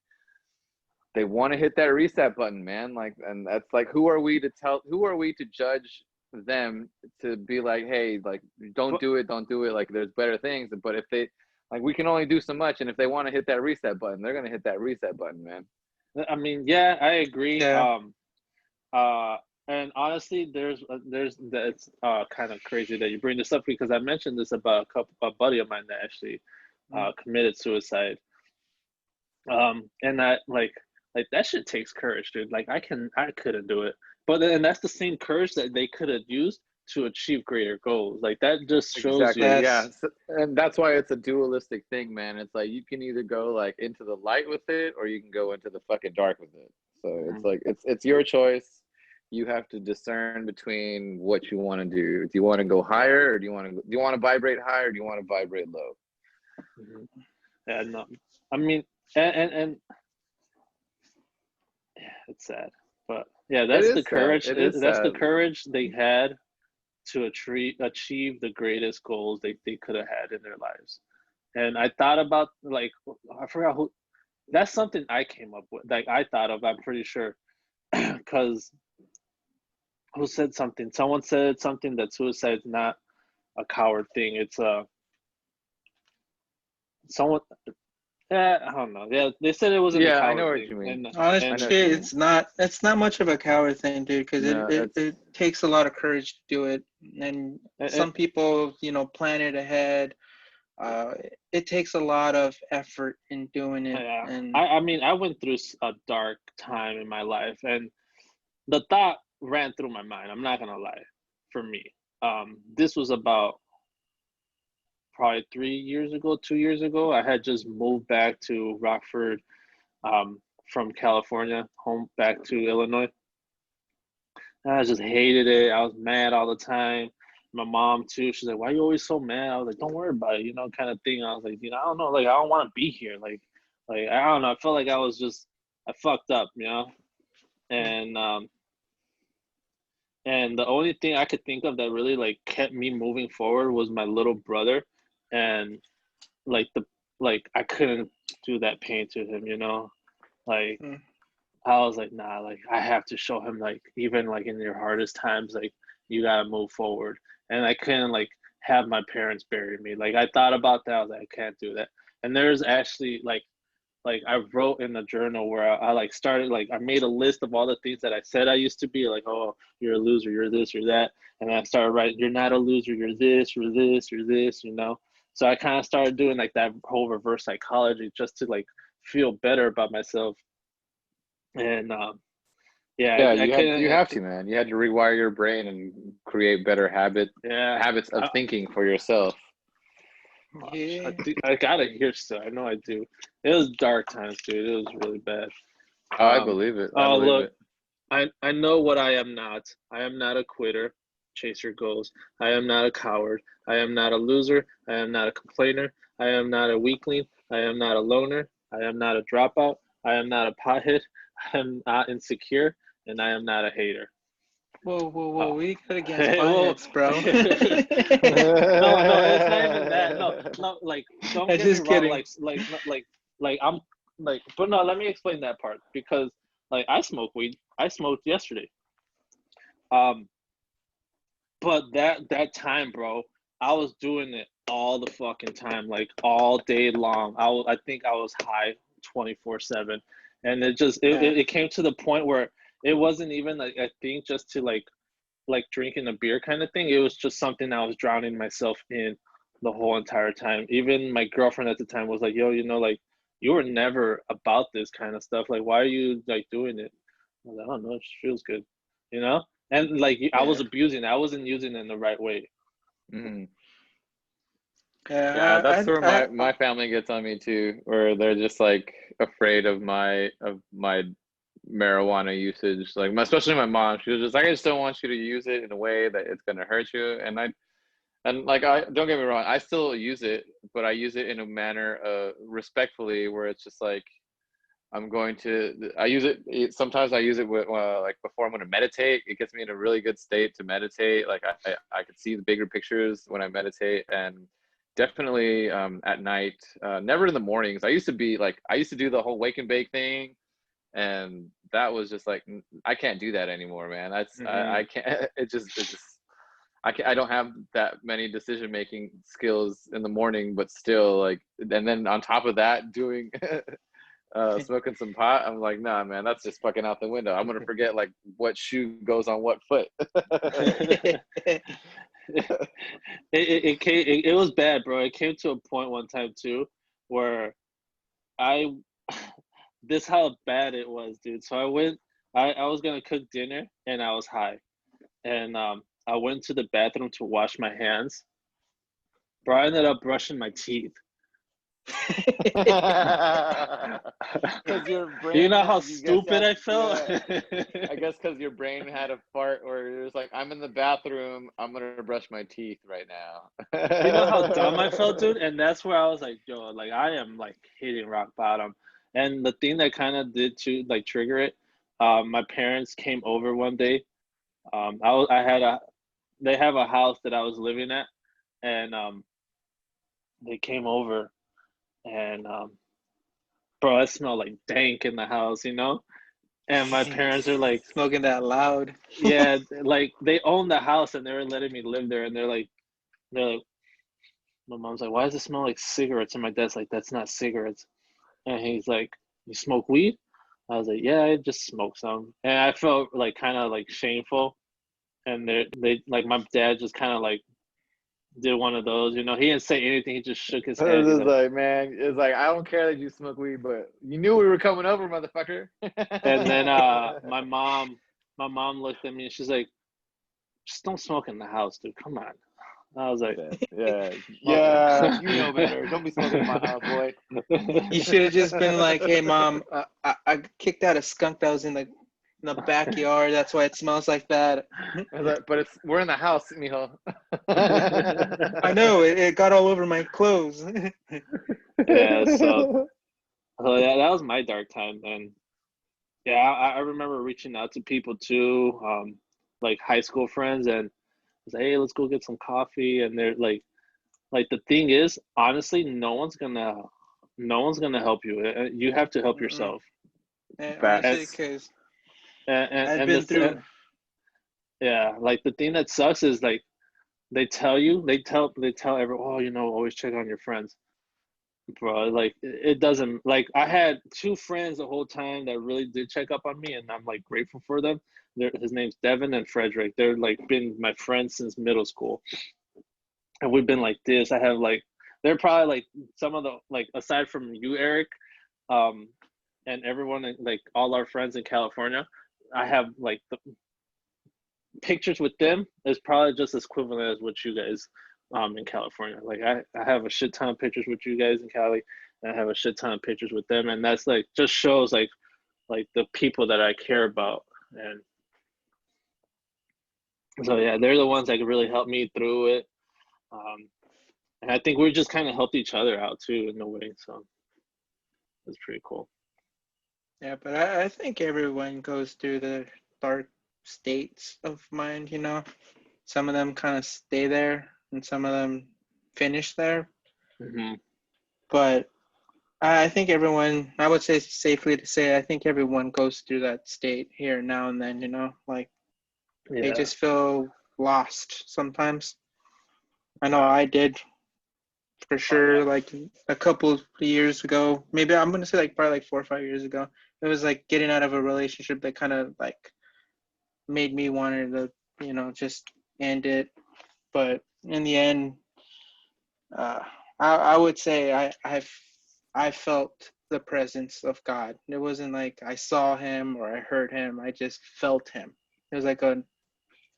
they want to hit that reset button, man. Like, and that's like, who are we to judge them, to be like, hey, like, don't do it. Like, there's better things. But if they, like, we can only do so much, and if they want to hit that reset button, they're gonna hit that reset button, man. I mean, yeah, I agree. yeah. And honestly, that's kind of crazy that you bring this up, because I mentioned this about a buddy of mine that actually committed suicide. And that, like that shit takes courage, dude. Like, I couldn't do it, but then that's the same courage that they could have used to achieve greater goals. Like, that just shows Exactly. you. Yeah. Yes. And that's why it's a dualistic thing, man. It's like, you can either go like into the light with it, or you can go into the fucking dark with it. So it's like, it's your choice. You have to discern between what you want to do. Do you want to go higher, or do you want to vibrate higher, or do you want to vibrate low? Yeah, no, I mean, and yeah, it's sad, but yeah, It that's the is sad. courage. It is That's the sad. courage they had to achieve the greatest goals they could have had in their lives. And I thought about, like, I forgot who. That's something I came up with. Like, I thought of. I'm pretty sure, because who said something? Someone said something that suicide's not a coward thing. It's someone. Yeah, I don't know. Yeah, they said it wasn't a Yeah, I know coward what thing, you mean. I know Honestly, what you mean. it's not much of a coward thing, dude, because No, it takes a lot of courage to do it. And and, some people, plan it ahead. Uh, it takes a lot of effort in doing it. yeah, And I mean, I went through a dark time in my life, and the thought ran through my mind. I'm not gonna lie. For me, this was about probably 3 years ago, 2 years ago. I had just moved back to Rockford, from California, home back to Illinois. And I just hated it. I was mad all the time. My mom too. She's like, "Why are you always so mad?" I was like, "Don't worry about it," kind of thing. I was like, I don't know, like, I don't want to be here. Like I don't know. I felt like I fucked up. And and the only thing I could think of that really, like, kept me moving forward was my little brother, and like I couldn't do that pain to him. Like, mm, I was like, nah, like, I have to show him, like, even like in your hardest times, like, you gotta move forward. And I couldn't, like, have my parents bury me. Like I thought about that. I was like, I can't do that. And there's actually like I wrote in the journal where I like started like I made a list of all the things that I said I used to be, like, oh, you're a loser, you're this, you're that. And I started writing, you're not a loser, you're this, you're this, you're this, you know. So I kind of started doing like that whole reverse psychology just to like feel better about myself. And yeah, Yeah, I couldn't. you have to, man. You had to rewire your brain and create better Yeah, habits of thinking for yourself. Yeah. I got it here still. I know I do. It was dark times, dude. It was really bad. Oh, I believe it. I Oh, believe look, it. I know what I am not. I am not a quitter. Chase your goals. I am not a coward. I am not a loser. I am not a complainer. I am not a weakling. I am not a loner. I am not a dropout. I am not a pothead. I am not insecure, and I am not a hater. Whoa! Oh. We got against Well, potheads, bro. no, it's not even that. No, like don't I'm get me just wrong. kidding. Like I'm like, but no, let me explain that part because like I smoke weed. I smoked yesterday. Um, but that time, bro, I was doing it all the fucking time, like all day long. I think I was high 24/7, and it just Yeah. it came to the point where it wasn't even like I think just to like drinking a beer kind of thing. It was just something I was drowning myself in the whole entire time. Even my girlfriend at the time was like, "Yo, you know, like you were never about this kind of stuff. Like, why are you like doing it?" I was like, "I don't know. It just feels good, you know." And like I was Yeah. abusing it. I wasn't using it in the right way. Mhm. Yeah, Yeah. that's where I my family gets on me too, where they're just like afraid of my marijuana usage. Like especially my mom, she was just like, I just don't want you to use it in a way that it's gonna hurt you. And like I don't get me wrong, I still use it, but I use it in a manner respectfully, where it's just like I use sometimes I use it with like before I'm going to meditate. It gets me in a really good state to meditate. Like I could see the bigger pictures when I meditate, and definitely at night, never in the mornings. I used to do the whole wake and bake thing, and that was just like I can't do that anymore, man. I can't. I don't have that many decision making skills in the morning, but still like, and then on top of that, doing smoking some pot. I'm like, nah, man, that's just fucking out the window. I'm gonna forget like what shoe goes on what foot. It was bad, bro. It came to a point one time too where I this how bad it was, dude. So I was gonna cook dinner and I was high. And I went to the bathroom to wash my hands. Bro, I ended up brushing my teeth. Because your You brain know had, how you guess stupid that, I felt? yeah. I guess because your brain had a fart where it was like, I'm in the bathroom, I'm gonna brush my teeth right You know how dumb I felt, now. dude? And that's where I was like, yo, like I am like hitting rock bottom. And the thing that kind of did to like trigger it, my parents came over one day. I had they have a house that I was living at, and they came over, and bro, it smelled like dank in the house, you know? And my parents are like, smoking that loud. yeah, like they own the house and they were letting me live there. And they're like, my mom's like, why does it smell like cigarettes? And my dad's like, that's not cigarettes. And he's like, you smoke weed? I was like, yeah, I just smoke some. And I felt like kind of like shameful. And they like my dad just kind of like did one of those, you know. He didn't say anything. He just shook his I was head. He's just like, like, man, it's like I don't care that you smoke weed, but you knew we were coming over, motherfucker. and then my mom looked at me and she's like, just don't smoke in the house, dude. Come on. I was like, Yeah, okay. yeah, you know better. Don't be smoking in my house, boy. You should have just been like, "Hey, mom, I kicked out a skunk that was in the backyard. That's why it smells like that." I was like, but we're in the house, mijo. I know it got all over my clothes. Yeah, so yeah, that was my dark time. And yeah, I remember reaching out to people too, like high school friends, and I was like, hey, let's go get some coffee. And they're like the thing is, honestly, no one's gonna help you. You have to help Mm-mm. yourself. And honestly, Facts. because And I've and been this through. yeah, like the thing that sucks is like they tell everyone, oh, always check on your friends. Bro, like it doesn't, like I had two friends the whole time that really did check up on me, and I'm like grateful for them. His name's Devin and Frederick. They're like been my friends since middle school, and we've been like this. I have like they're probably like some of the, like, aside from you, Eric, um, and everyone like all our friends in California, I have like the pictures with them is probably just as equivalent as what you guys in California. Like I have a shit ton of pictures with you guys in Cali, and I have a shit ton of pictures with them, and that's like just shows like the people that I care about. And so yeah, they're the ones that can really help me through it. And I think we just kind of helped each other out too in a way. So it's pretty cool. Yeah, but I think everyone goes through the dark states of mind, Some of them kind of stay there and some of them finish there. Mm-hmm. But I think everyone, I would say safely to say, I think everyone goes through that state here now and then, like they just feel lost sometimes. I know I did for sure, like a couple of years ago, maybe I'm going to say like probably like 4 or 5 years ago. It was like getting out of a relationship that kind of like made me wanted to, just end it. But in the end, I would say I felt the presence of God. It wasn't like I saw him or I heard him. I just felt him. It was like I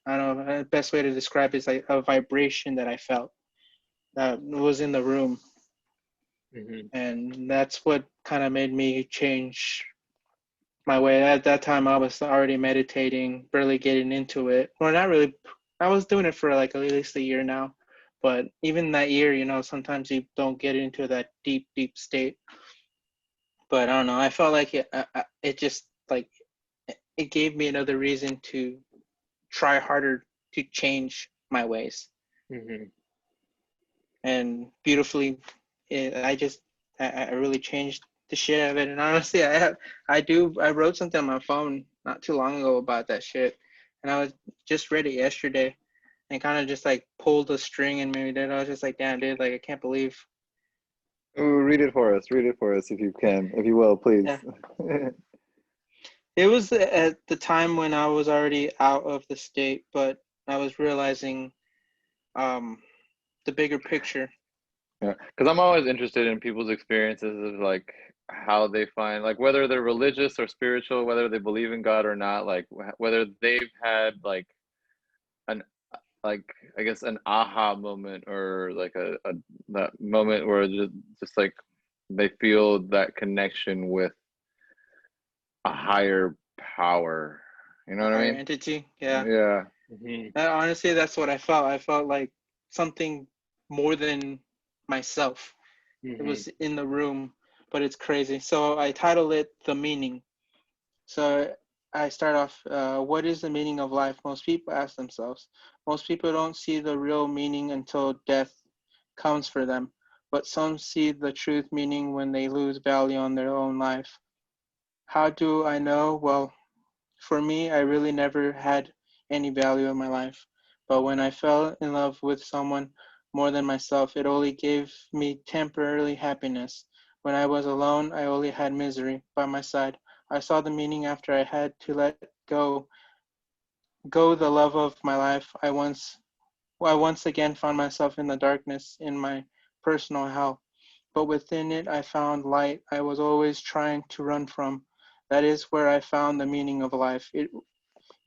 don't know, the best way to describe it is like a vibration that I felt that was in the room. Mm-hmm. And that's what kind of made me change my way. At that time, I was already meditating, barely getting into it. Well, not really. I was doing it for like at least a year now. But even that year, sometimes you don't get into that deep, deep state. But I don't know. I felt like it just like it gave me another reason to try harder to change my ways. Mm-hmm. And beautifully, I really changed the shit out of it. And honestly, I wrote something on my phone not too long ago about that shit, and I was just read it yesterday, and kind of just like pulled a string in me. That I was just like, damn, dude, like I can't believe. Ooh, read it for us. Read it for us if you can, if you will, please. Yeah. It was at the time when I was already out of the state, but I was realizing the bigger picture. Yeah, because I'm always interested in people's experiences of like how they find, like, whether they're religious or spiritual, whether they believe in God or not, like whether they've had like an, like, I guess an aha moment, or like a that moment where just like they feel that connection with a higher power. You know A what I higher mean? entity. Yeah. Yeah. Mm-hmm. Honestly, that's what I felt. I felt like something more than myself. It Mm-hmm. was in the room, but it's crazy. So I titled it The Meaning. So I start off, what is the meaning of life? Most people ask themselves. Most people don't see the real meaning until death comes for them, but some see the truth meaning when they lose value on their own life. How do I know? Well, for me, I really never had any value in my life. But when I fell in love with someone more than myself, it only gave me temporary happiness. When I was alone, I only had misery by my side. I saw the meaning after I had to let go the love of my life. I once again found myself in the darkness in my personal hell. But within it, I found light I was always trying to run from. That is where I found the meaning of life. It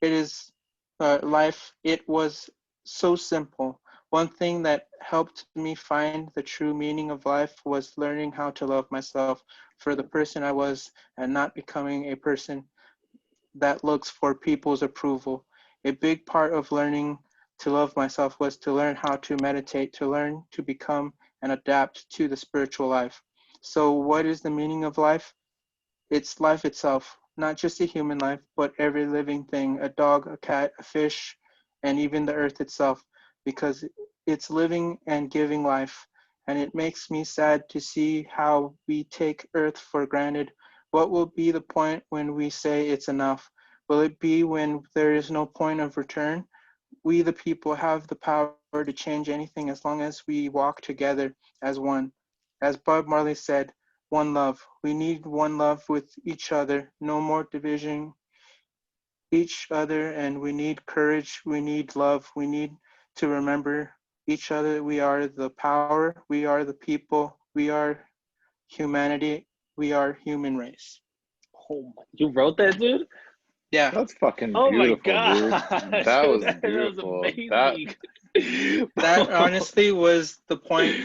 is life. It was so simple. One thing that helped me find the true meaning of life was learning how to love myself for the person I was and not becoming a person that looks for people's approval. A big part of learning to love myself was to learn how to meditate, to learn to become and adapt to the spiritual life. So, what is the meaning of life? It's life itself, not just a human life, but every living thing, a dog, a cat, a fish, and even the earth itself, because it's living and giving life. And it makes me sad to see how we take earth for granted. What will be the point when we say it's enough? Will it be when there is no point of return? we the people have the power to change anything as long as we walk together as one. As Bob Marley said, one love. We need one love with each other, no more division each other, and we need courage, we need love, we need to remember each other. We are the power, we are the people, we are humanity, we are human race. Oh my, you wrote that, dude? Yeah. That's fucking Oh my beautiful, dude. gosh, That dude, was that was beautiful. That amazing. That honestly was the point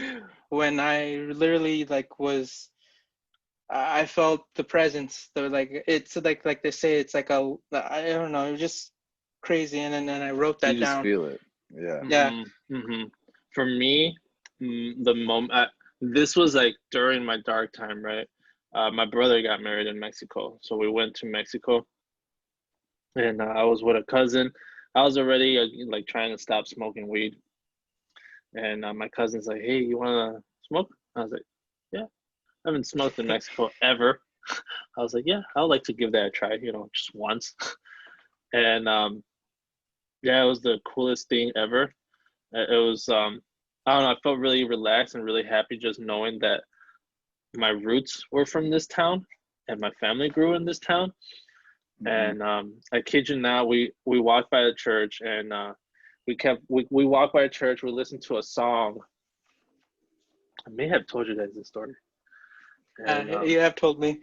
when I literally like was I felt the presence. The like it's like they say it's like a I don't know, it was just crazy and then I wrote you that just down. feel it. Yeah. Yeah. For me, the moment this was like during my dark time, right? My brother got married in Mexico, so we went to Mexico, and I was with a cousin. I was already like trying to stop smoking weed, and my cousin's like, "Hey, you wanna smoke?" I was like, "Yeah, I haven't smoked in Mexico ever." I was like, "Yeah, I would like to give that a try, just once." And yeah, it was the coolest thing ever. It was I don't know, I felt really relaxed and really happy just knowing that my roots were from this town and my family grew in this town. Mhm. And I kid you not, we walked by the church and we walked by the church, we listened to a song. I may have told you guys this story. And You have told me.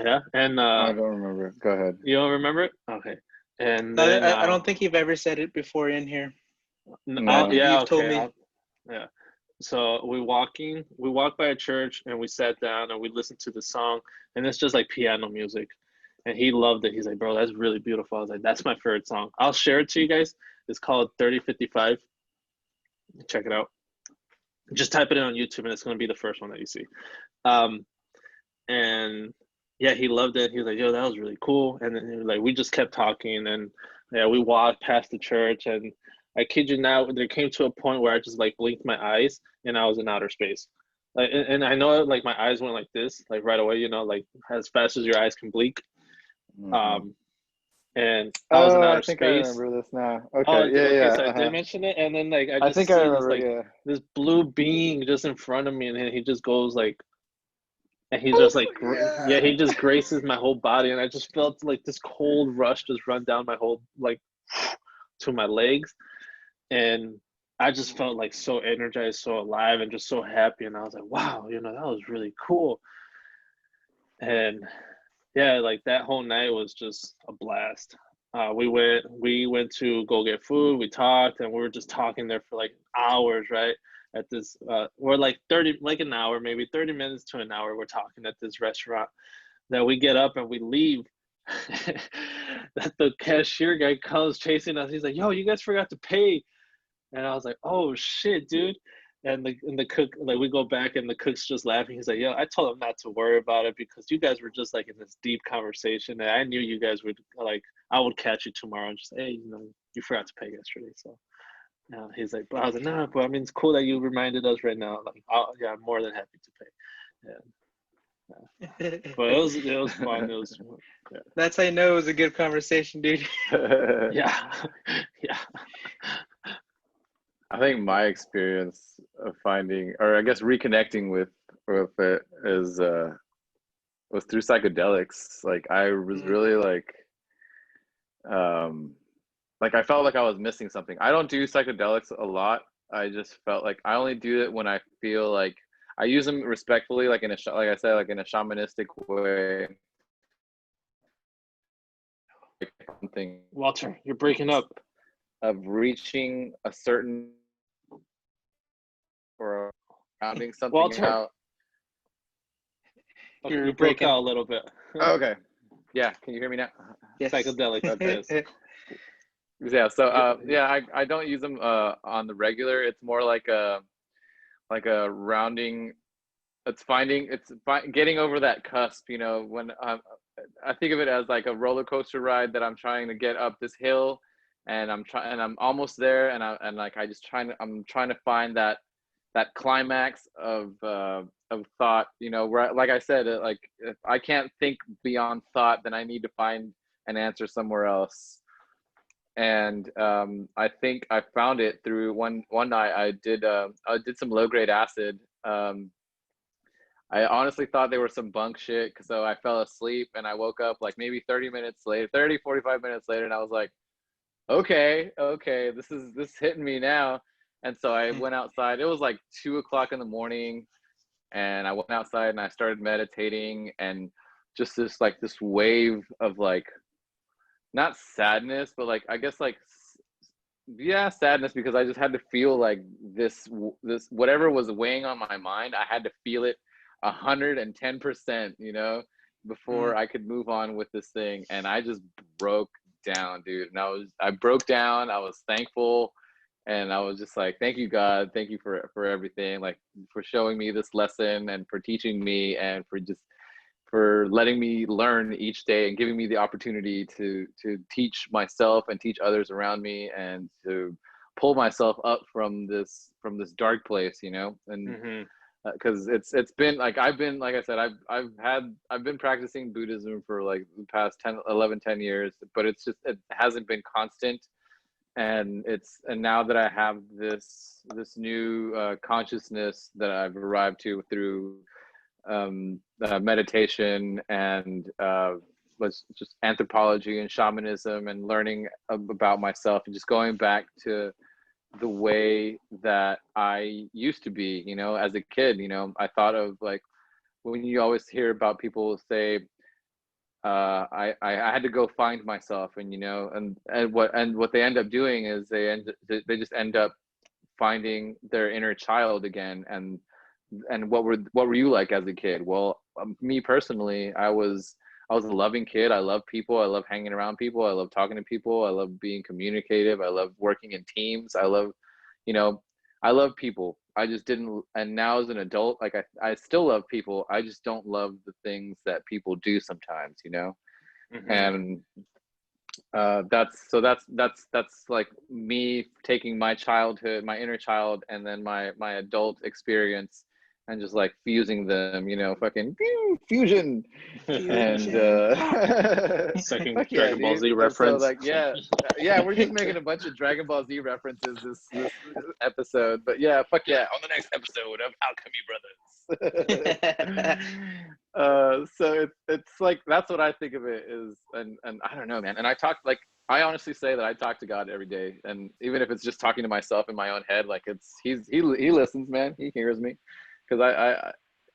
yeah, and I don't remember. Go ahead. you don't remember it? Okay. And No, then I don't think you've ever said it before in here. No. yeah, You've told okay. me. Yeah. So we walked by a church and we sat down and we listened to the song and it's just like piano music. And he loved it. He's like, bro, that's really beautiful. I was like, that's my favorite song. I'll share it to you guys. It's called 3055. Check it out. Just type it in on YouTube and it's gonna be the first one that you see. Um, and yeah, he loved it. He was like, yo, that was really cool. And then like we just kept talking and yeah, we walked past the church and I kid you not, there came to a point where I just like blinked my eyes and I was in outer space. Like and I know like my eyes went like this, like right away, like as fast as your eyes can blink. Mhm. Um and I was in Oh, I outer think I space. remember this now. Oh, Okay. Yeah, okay, yeah. so I did Uh-huh. mention it, and then like I I just think I see this remember, like yeah. this blue being just in front of me, and then he just goes like and he's just Oh like yeah, yeah. he just graces my whole body and I just felt like this cold rush just run down my whole like to my legs and I just felt like so energized, so alive and just so happy and I was like, wow, that was really cool. And yeah, like that whole night was just a blast. We went to go get food, we talked and we were just talking there for like hours, right? At this we're like 30 like an hour, maybe 30 minutes to an hour we're talking at this restaurant that we get up and we leave. That the cashier guy comes chasing us. He's like, "Yo, you guys forgot to pay." And I was like, "Oh shit, dude!" And the cook like we go back and the cook's just laughing. He's like, "Yo, I told him not to worry about it because you guys were just like in this deep conversation, and I knew you guys would like I would catch you tomorrow and just say, hey, you forgot to pay yesterday." So he's like, "But I was like, no, but I mean, it's cool that you reminded us right now. Like, yeah, I'm more than happy to pay." Yeah. But it was fun. It was yeah. That's how you know it was a good conversation, dude. Yeah. Yeah. I think my experience of finding, or I guess reconnecting with it is was through psychedelics. Like I was Mm. really um like I felt like I was missing something. I don't do psychedelics a lot. I just felt like I only do it when I feel like I use them respectfully, like like I said, like in a shamanistic way. Like something Walter, you're breaking up. of reaching a certain or rounding something Walter, out. okay, You're you broke breaking. out a little bit. Okay. Yeah, can you hear me now? Yes. Psychedelics, Okay. yes. Yeah, so You're- yeah, I don't use them on the regular. It's more like a rounding. Getting over that cusp, when I think of it as like a roller coaster ride that I'm trying to get up this hill and I'm almost there and like I'm trying to find that climax of thought, where like I said, like if I can't think beyond thought, then I need to find an answer somewhere else. and I think I found it through one night. I did some low grade acid. I honestly thought they were some bunk shit, so I fell asleep and I woke up like maybe 30 minutes later, 45 minutes later, and I was like, okay, this hitting me now. And so I went outside. It was like 2 o'clock in the morning, and I went outside and I started meditating, and just this wave of like, not sadness, but like, I guess like, yeah, sadness, because I just had to feel like this whatever was weighing on my mind, I had to feel it 110%, before I could move on with this thing. And I just broke down, dude. And I broke down. I was thankful, and I was just like, thank you, God. Thank you for everything, like for showing me this lesson and for teaching me and for letting me learn each day and giving me the opportunity to teach myself and teach others around me, and to pull myself up from this dark place, and because it's been like, I've been, like I said, I've been practicing Buddhism for like the past 10 years, but it hasn't been constant. And now that I have this new consciousness that I've arrived to through meditation and was just anthropology and shamanism, and learning about myself, and just going back to the way that I used to be, as a kid. I thought of like, when you always hear about people say, I had to go find myself, and what they end up doing is they just end up finding their inner child again. And what were you like as a kid? Well, me personally, I was a loving kid. I love people. I love hanging around people. I love talking to people. I love being communicative. I love working in teams. I love, I love people. I just didn't. And now as an adult, like I still love people. I just don't love the things that people do sometimes, and that's like me taking my childhood, my inner child, and then my adult experience, and just like fusing them, fucking fusion. And Second fuck yeah, Dragon Ball dude. Z And so reference. like, yeah, we're just making a bunch of Dragon Ball Z references this episode. But yeah, fuck yeah, on the next episode of Alchemy Brothers. So it's like, that's what I think of it is. And I don't know, man. And I honestly say that I talk to God every day, and even if it's just talking to myself in my own head, like he listens, man. He hears me, because I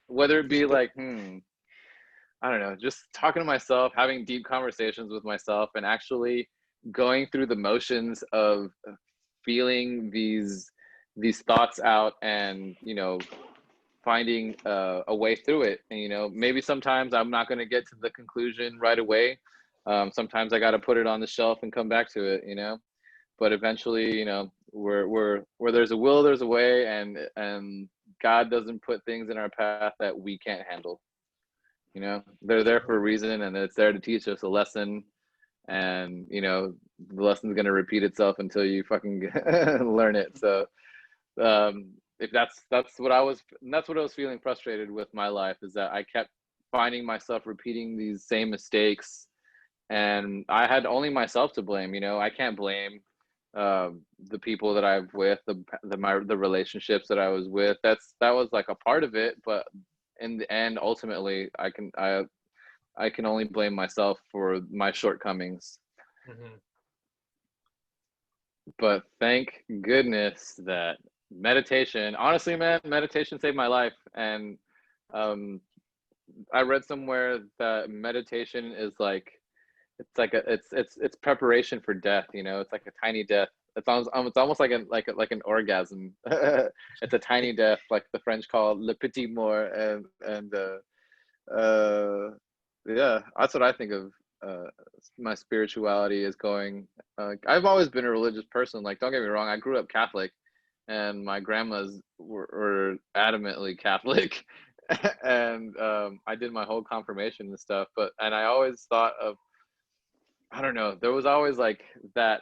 whether it be like, I don't know, just talking to myself, having deep conversations with myself, and actually going through the motions of feeling these thoughts out, and finding a way through it. And maybe sometimes I'm not going to get to the conclusion right away. Sometimes I got to put it on the shelf and come back to it. But eventually, where there's a will, there's a way, and God doesn't put things in our path that we can't handle. They're there for a reason, and it's there to teach us a lesson. And the lesson's going to repeat itself until you fucking learn it. So if that's what I was feeling frustrated with my life, is that I kept finding myself repeating these same mistakes, and I had only myself to blame. I can't blame the people that I'm with, the relationships that I was with. That was like a part of it, but in the end, ultimately, I can only blame myself for my shortcomings. But thank goodness that meditation, honestly, man, meditation saved my life. And I read somewhere that meditation is like, it's preparation for death. It's like a tiny death. It's almost like an orgasm. It's a tiny death, like the French call le petit mort. And yeah, that's what I think of my spirituality is going. I've always been a religious person. Like, don't get me wrong, I grew up Catholic, and my grandmas were adamantly Catholic. And I did my whole confirmation and stuff. And I always thought of, I don't know, there was always like that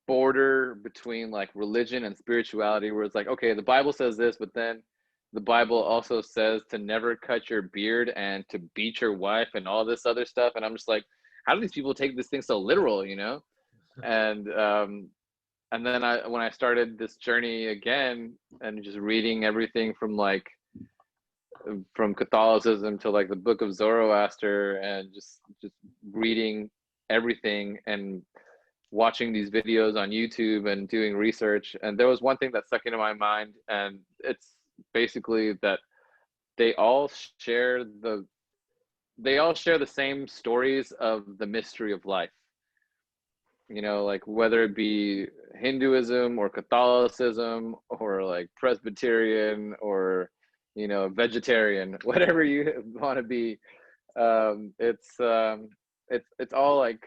border between like religion and spirituality, where it's like, okay, the Bible says this, but then the Bible also says to never cut your beard and to beat your wife and all this other stuff. And I'm just like, how do these people take this thing so literal, And then when I started this journey again and just reading everything from Catholicism to like the Book of Zoroaster, and just reading everything and watching these videos on YouTube and doing research. And there was one thing that stuck into my mind, and it's basically that they all share the same stories of the mystery of life. You know, like whether it be Hinduism or Catholicism or like Presbyterian or, you know, vegetarian, whatever you want to be. It's all like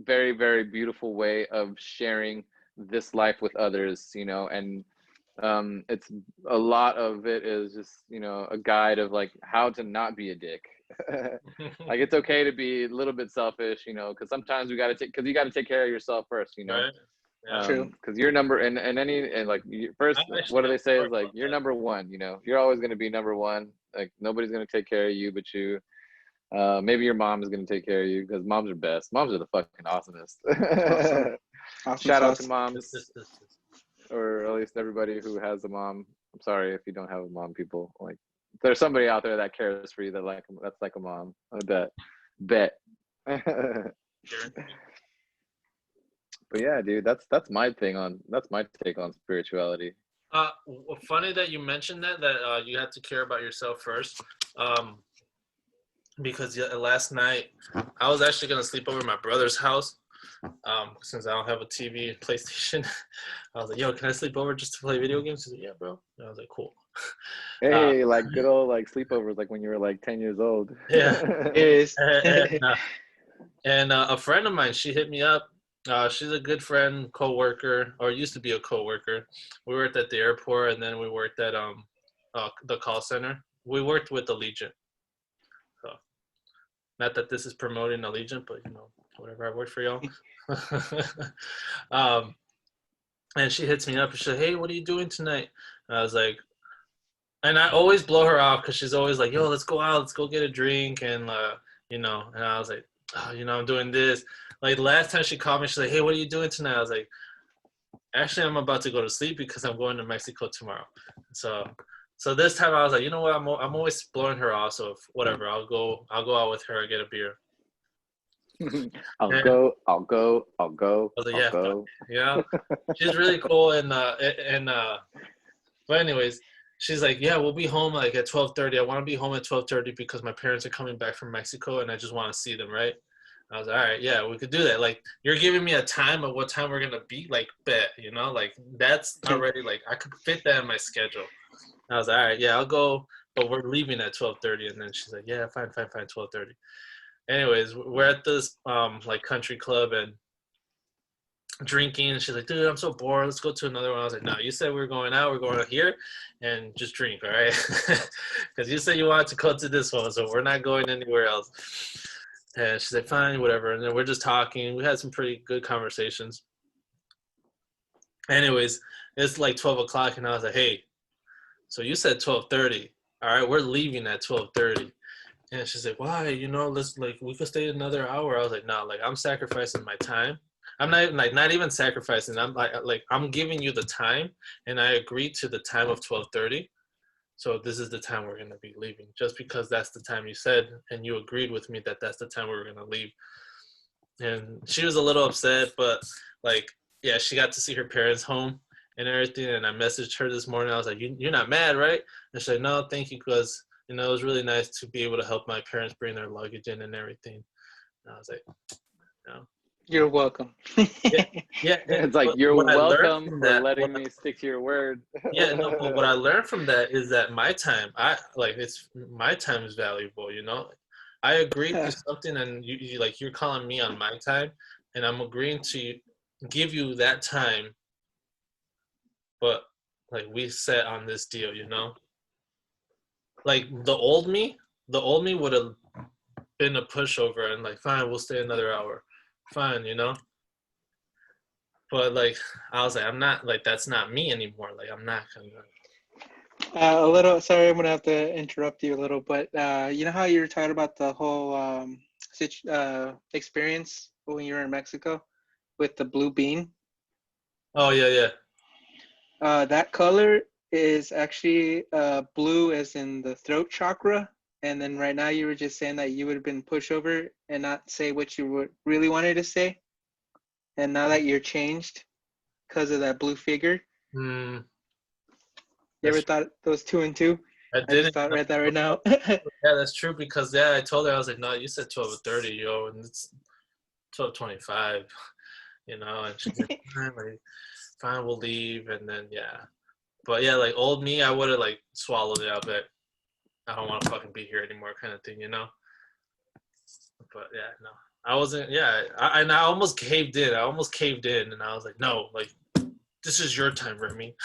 very, very beautiful way of sharing this life with others, you know. And it's a lot of it is just, you know, a guide of like how to not be a dick. Like it's okay to be a little bit selfish, you know, because sometimes you got to take care of yourself first, you know. Right. Yeah. True. Because you're number and like first, I actually what do they never say thought is like about you're that. number one, you know. You're always going to be number one. Like nobody's going to take care of you but you. Maybe your mom is going to take care of you, because moms are best. Moms are the fucking awesomest. Awesome. Awesome Shout out to sauce. moms, or at least everybody who has a mom. I'm sorry if you don't have a mom, people. Like there's somebody out there that cares for you, that's like a mom. I bet. Sure. But yeah, dude, that's my take on spirituality. Funny that you mentioned that you have to care about yourself first. Because last night I was actually gonna sleep over at my brother's house. Since I don't have a TV and PlayStation, I was like, "Yo, can I sleep over just to play video games?" He's like, "Yeah, bro." And I was like, "Cool." Hey, like good old like sleepovers, like when you were like 10 years old. Yeah. It is. And a friend of mine, she hit me up. She's a good friend, co-worker, or used to be a co-worker. We worked at the airport, and then we worked at the call center. We worked with Allegiant. So, not that this is promoting Allegiant, but you know, whatever. I worked for y'all. um, and she hits me up and she's like, "Hey, what are you doing tonight?" And I was like, and I always blow her off because she's always like, "Yo, let's go out, let's go get a drink," and you know. And I was like, "Oh, you know, I'm doing this." Like last time she called me, she's like, "Hey, what are you doing tonight?" I was like, "Actually, I'm about to go to sleep because I'm going to Mexico tomorrow." So this time I was like, you know what? I'm always blowing her off. So whatever, I'll go out with her, get a beer. I'll And go. I was like, yeah, yeah. She's really cool, but anyways, she's like, yeah, we'll be home like at 12:30. I want to be home at 12:30 because my parents are coming back from Mexico and I just want to see them, right? I was like, all right, yeah, we could do that. Like, you're giving me a time of what time we're gonna be, like, bet, you know, like that's already like I could fit that in my schedule. I was like, all right, yeah, I'll go, but we're leaving at 12:30. And then she's like, yeah, fine, 12:30. Anyways, we're at this like country club and drinking, and she's like, dude, I'm so bored, let's go to another one. I was like, no, you said we are going out, we're going out here and just drink, all right? Because you said you wanted to go to this one, so we're not going anywhere else. And she's like, fine, whatever. And then we're just talking. We had some pretty good conversations. Anyways, it's like 12 o'clock and I was like, hey, so you said 12:30, all right, we're leaving at 12:30. And she's like, why? You know, let's like we could stay another hour. I was like, no, like I'm sacrificing my time. I'm not even sacrificing. I'm like I'm giving you the time, and I agreed to the time of 12:30. So this is the time we're gonna be leaving, just because that's the time you said, and you agreed with me that that's the time we were gonna leave. And she was a little upset, but like, yeah, she got to see her parents home and everything. And I messaged her this morning. I was like, you're not mad, right? And she's like, no, thank you, because you know it was really nice to be able to help my parents bring their luggage in and everything. And I was like, you know, You're welcome. yeah, yeah. It's like, But you're what I learned welcome from for that, letting me stick to your word. yeah, no, but what I learned from that is that my time, it's my time is valuable, you know. I agreed to Yeah. something and you like you're calling me on my time and I'm agreeing to give you that time, but like we set on this deal, you know. Like the old me would have been a pushover and like fine, we'll stay another hour. Fine, you know. But like I was like, I'm not like that's not me anymore. Like I'm not gonna. A little. Sorry, I'm gonna have to interrupt you a little, but you know how you were talking about the whole experience when you were in Mexico. with the blue bean. Oh yeah. That color is actually blue as in the throat chakra. And then right now you were just saying that you would have been pushover and not say what you really wanted to say. And now that you're changed because of that blue figure. Hmm. You ever thought those 2 and 2? I I didn't. just thought right that right now. Yeah, that's true because I told her I was like, no, you said 12:30, yo, and it's 12:25, you know, and she's like, fine, we'll leave, and then but yeah, like old me, I would have like swallowed it up, but I don't want to fucking be here anymore, kind of thing, you know. But yeah, no, I wasn't. Yeah, and I almost caved in. And I was like, no, like this is your time, Remy.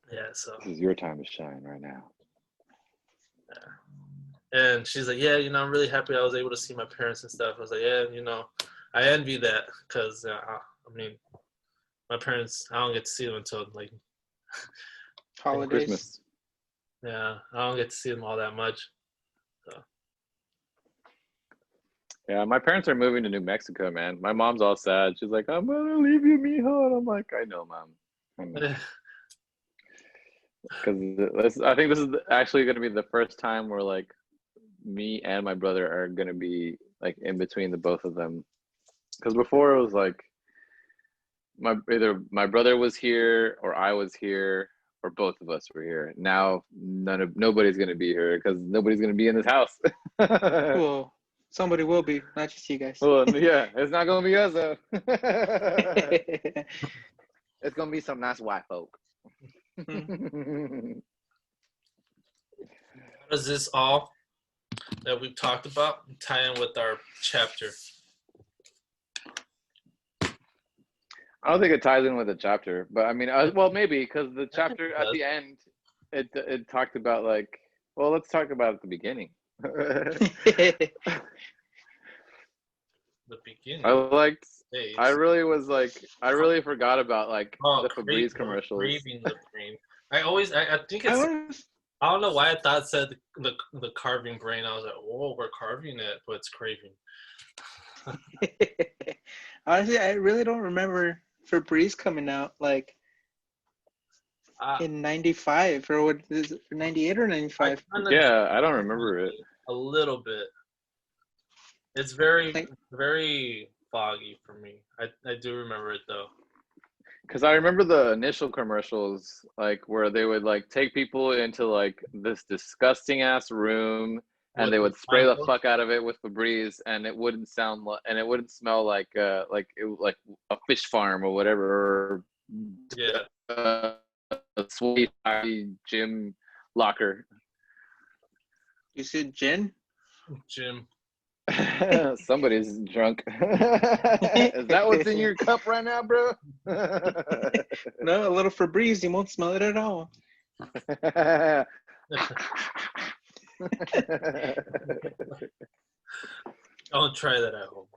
Yeah, so This is your time to shine right now. Yeah. And she's like, yeah, you know, I'm really happy I was able to see my parents and stuff. I was like, yeah, you know, I envy that because, I mean, my parents, I don't get to see them until like Holidays. Christmas. Yeah, I don't get to see them all that much. So. Yeah, my parents are moving to New Mexico, man. My mom's all sad. She's like, I'm gonna leave you, mijo. And I'm like, I know, Mom. I know. Because I think this is actually going to be the first time where like me and my brother are going to be like in between the both of them. Because before it was like either my brother was here or I was here or both of us were here. Now nobody's going to be here because nobody's going to be in this house. Well, somebody will be, not just you guys. Well, yeah, it's not going to be us though. It's going to be some nice white folk. How does this all that we've talked about tie in with our chapter? I don't think it ties in with the chapter, but I mean, well, maybe because the chapter at the end, it talked about like, well, let's talk about at the beginning. The beginning. I really forgot about like the Febreze commercials. Craving the brain. I think it's. I don't know why I thought it said the carving brain. I was like, whoa, we're carving it, but it's craving. Honestly, I really don't remember Febreze coming out like in 95 or what is it, 98 or 95? Yeah, I don't remember it. A little bit. It's very, very foggy for me. I do remember it though. Because I remember the initial commercials, like where they would like take people into like this disgusting ass room, and they would spray the fuck out of it with Febreze, and it wouldn't smell like a fish farm or whatever. Yeah. A sweet gym locker. You said gin? Jim. Somebody's drunk. Is that what's in your cup right now, bro? No, a little Febreze, you won't smell it at all. I'll try that at home.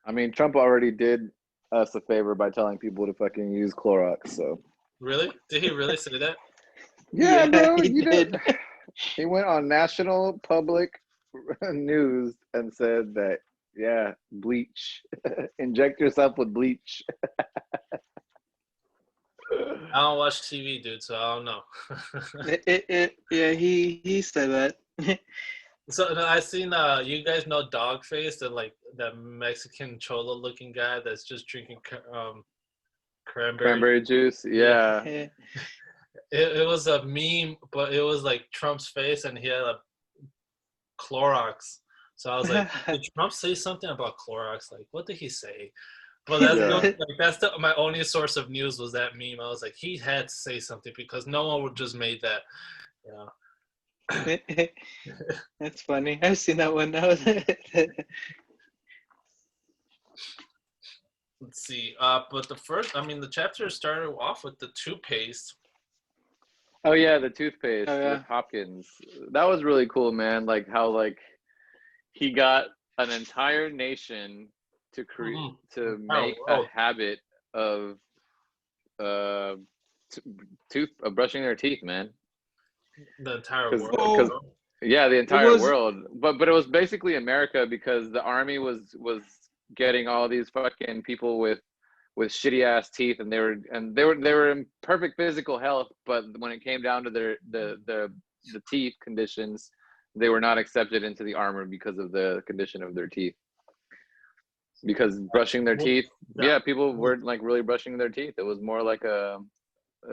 I mean, Trump already did us a favor by telling people to fucking use Clorox, so. Really? Did he really say that? Yeah, bro, he did. He went on national public news and said that, yeah, bleach. Inject yourself with bleach. I don't watch TV, dude, so I don't know. Yeah, he said that. So I seen you guys know Dogface, and like that Mexican cholo looking guy that's just drinking cranberry juice. Yeah. It was a meme, but it was like Trump's face, and he had a Clorox. So I was like, did Trump say something about Clorox? Like, what did he say? But that's my only source of news was that meme. I was like, he had to say something because no one would just made that. Yeah. That's funny. I've seen that one now. Let's see. But the chapter started off with the toothpaste. Oh yeah, the toothpaste yeah. with Hopkins. That was really cool, man. Like how like he got an entire nation to create to make a habit of brushing their teeth, man. The entire Because world. yeah, the It entire was world. But it was basically America because the army was getting all these fucking people with shitty ass teeth, and they were in perfect physical health, but when it came down to the teeth conditions, they were not accepted into the armor because of the condition of their teeth. Because brushing their teeth, yeah, people weren't like really brushing their teeth. It was more like it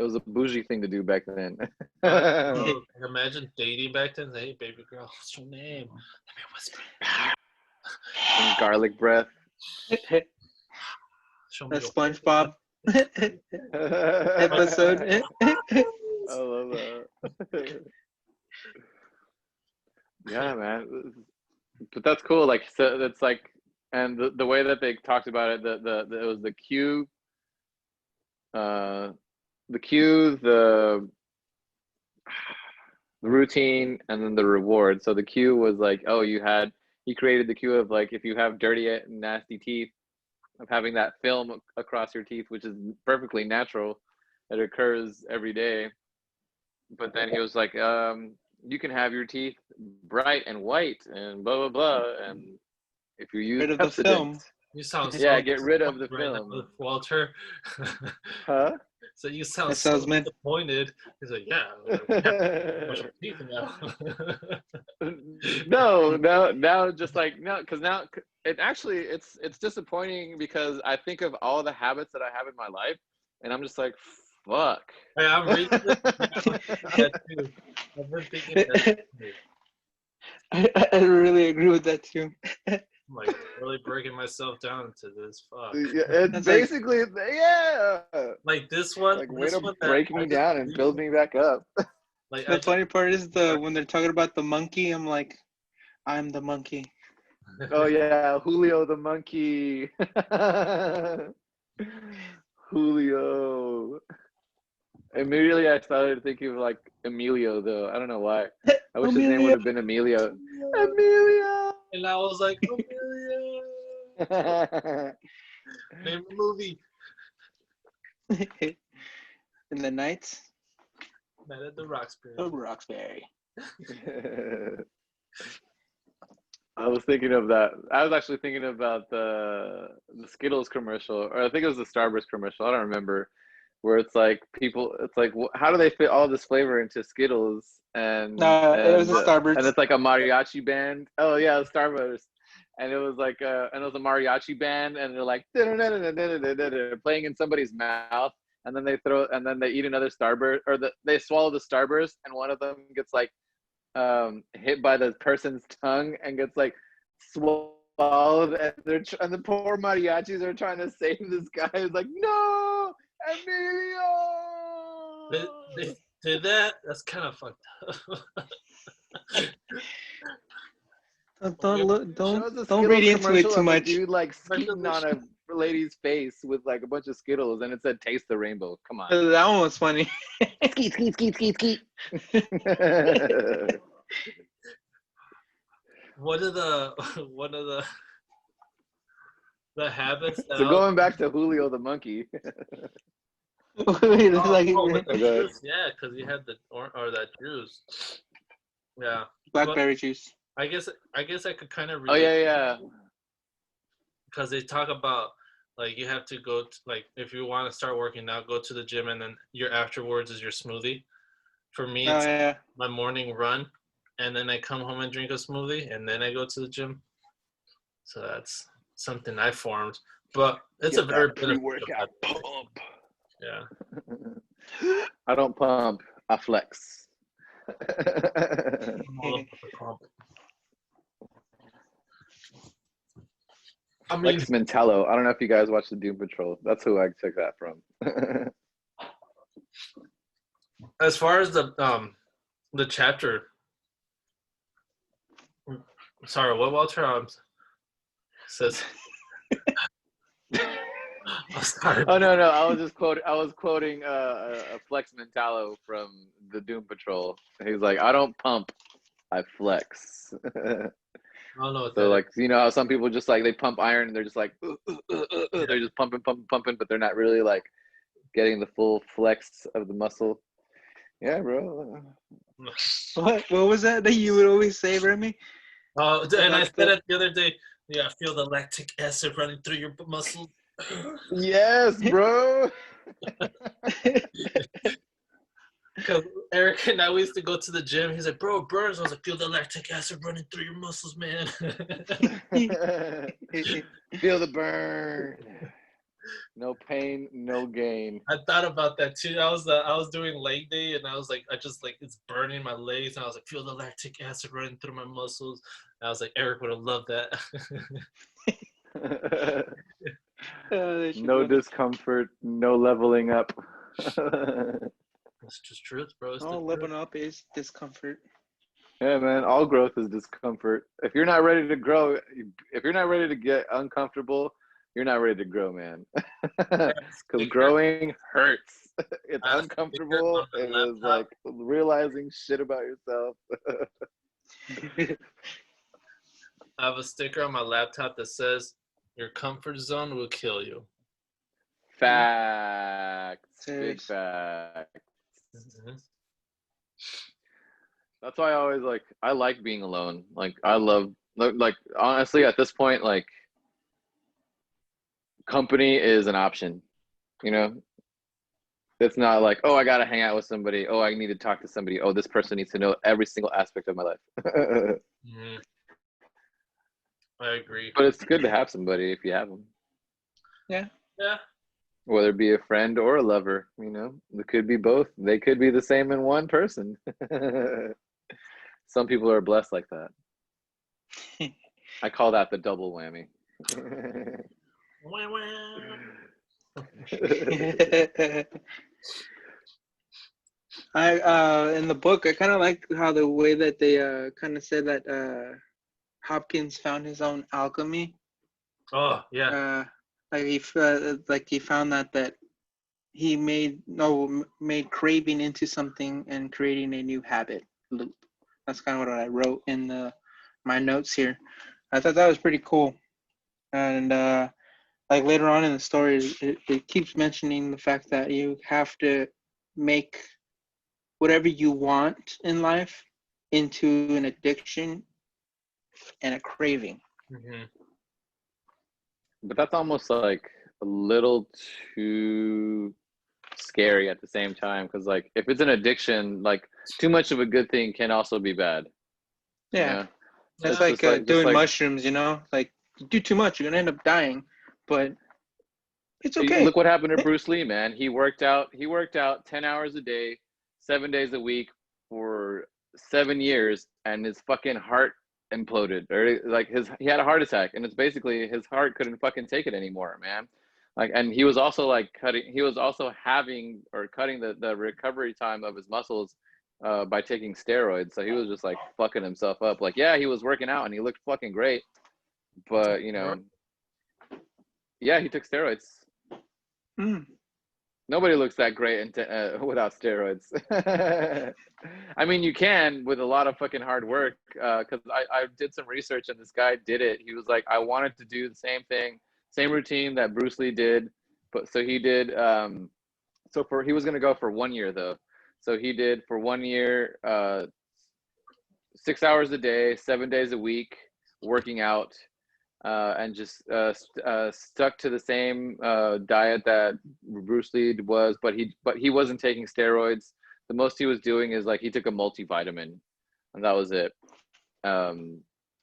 was a bougie thing to do back then. Imagine dating back then. Hey, baby girl, what's your name? Let me whisper. And garlic breath. Show a me your SpongeBob I episode. love that. Yeah, man. But that's cool. Like, so it's like, and the way that they talked about it, it was the cue, the routine, and then the reward. So the cue was like, oh, he created the cue of like, if you have dirty, nasty teeth, of having that film across your teeth, which is perfectly natural. It occurs every day. But then he was like, you can have your teeth bright and white and blah, blah, blah. And if you use Rid of the Pepsodent, film. You sound so yeah, get rid of the right film. now, Walter. Huh? So you sound That so salesman. disappointed. He's like, yeah, brush your teeth now. Now, just like, no, because now it's disappointing because I think of all the habits that I have in my life, and I'm just like, fuck. Hey, I'm reading this. That too. I've been thinking that too. I really agree with that too. I'm like really breaking myself down into this. Fuck. Yeah, it's It's like- basically, yeah. Like this one. Like, way This to one break that I me just down and build me back up. Like The funny part is when they're talking about the monkey, I'm like, I'm the monkey. Oh yeah, Julio the monkey. Julio. Immediately I started thinking of like Emilio though. I don't know why. I wish his name would have been Emilio. Emilio. And I was like, Amelia. Name the movie. In the nights. Night at the Roxbury. Oh, Roxbury. I was thinking of that. I was actually thinking about the Skittles commercial, or I think it was the Starburst commercial. I don't remember. Where it's like people, it's like, how do they fit all this flavor into Skittles? And It was a and Starburst. it's like a mariachi band. Oh yeah, Starburst. And it was like and it was a mariachi band, and they're like playing in somebody's mouth, and then they eat another Starburst, or they swallow the Starburst, and one of them gets like hit by the person's tongue and gets like swallowed, and the poor mariachis are trying to save this guy. It's like, no, Emilio. They did that? That's kind of fucked up. Don't read into it too much. Dude, like skeeting on a lady's face with like a bunch of Skittles, and it said "Taste the Rainbow." Come on. That one was funny. Skeet, skeet, skeet, skeet, skeet. One of the habits that So going back to Julio the monkey. Wait, like, with the Okay. juice, yeah, because you had or that juice. Yeah. blackberry juice. I guess I could kind of Oh yeah. because they talk about like you have to go to, like if you want to start working out, go to the gym, and then your afterwards is your smoothie. For me, Oh it's yeah. my morning run, and then I come home and drink a smoothie, and then I go to the gym. So that's something I formed, but it's a very pre-workout pump. Yeah. I don't pump, I flex. I mean, Lex Mentallo. I don't know if you guys watch the Doom Patrol. That's who I took that from. as far as the chapter, sorry, what Walter says. I'm sorry. Oh no, I was quoting a Flex Mentallo from the Doom Patrol. He's like, I don't pump, I flex. I don't know what So that like, you know how some people just like they pump iron and they're just like they're just pumping, but they're not really like getting the full flex of the muscle. Yeah, bro. What was that you would always say, Remy? Oh, and I About said the it the other day. Yeah, I feel the lactic acid running through your muscles. Yes, bro. Because Eric and I, we used to go to the gym. He's like, bro, it burns. I was like, feel the lactic acid running through your muscles, man. Feel the burn. No pain, no gain. I thought about that too. I was doing leg day, and I was like, I just like it's burning my legs, and I was like, feel the lactic acid running through my muscles. And I was like, Eric would have loved that. that shit's No funny. discomfort, no leveling up. It's just truth, bro. It's the All truth. living up is discomfort. Yeah, man, all growth is discomfort. If you're not ready to grow, if you're not ready to get uncomfortable, you're not ready to grow, man. Because growing hurts. It's I have a sticker uncomfortable. on my It is laptop. like realizing shit about yourself. I have a sticker on my laptop that says, "Your comfort zone will kill you." Facts. Big Serious. facts. Mm-hmm. That's why I like being alone. Like I love like honestly at this point like company is an option. You know, it's not like, oh, I gotta hang out with somebody. Oh, I need to talk to somebody. Oh, this person needs to know every single aspect of my life. Mm-hmm. I agree. But it's good to have somebody if you have them, Yeah. Yeah. whether it be a friend or a lover. You know, it could be both. They could be the same in one person. Some people are blessed like that. I call that the double whammy. Wah, wah. In the book I kind of like how the way that they kind of said that Hopkins found his own alchemy. Oh yeah. Like he found that he made craving into something and creating a new habit loop. That's kind of what I wrote in my notes here. I thought that was pretty cool. And like later on in the story, it keeps mentioning the fact that you have to make whatever you want in life into an addiction and a craving. Mm-hmm. But that's almost like a little too scary at the same time, because like if it's an addiction, like too much of a good thing can also be bad. You Yeah, know, that's it's like just doing mushrooms. Like you do too much, you're gonna end up dying. But it's okay. look what happened to Bruce Lee, man. He worked out 10 hours a day, 7 days a week for 7 years, and his fucking heart imploded, or like he had a heart attack, and it's basically his heart couldn't fucking take it anymore, man. Like, and he was also like having or cutting the recovery time of his muscles by taking steroids. So he was just like fucking himself up. Like, yeah, he was working out and he looked fucking great, but yeah, he took steroids. Mm. Nobody looks that great without steroids. I mean, you can with a lot of fucking hard work. Because I did some research and this guy did it. He was like, I wanted to do the same thing, same routine that Bruce Lee did, but so he did. He was gonna go for 1 year though. So he did for 1 year, 6 hours a day, 7 days a week, working out. And just stuck to the same diet that Bruce Lee was, but he wasn't taking steroids. The most he was doing is like he took a multivitamin, and that was it.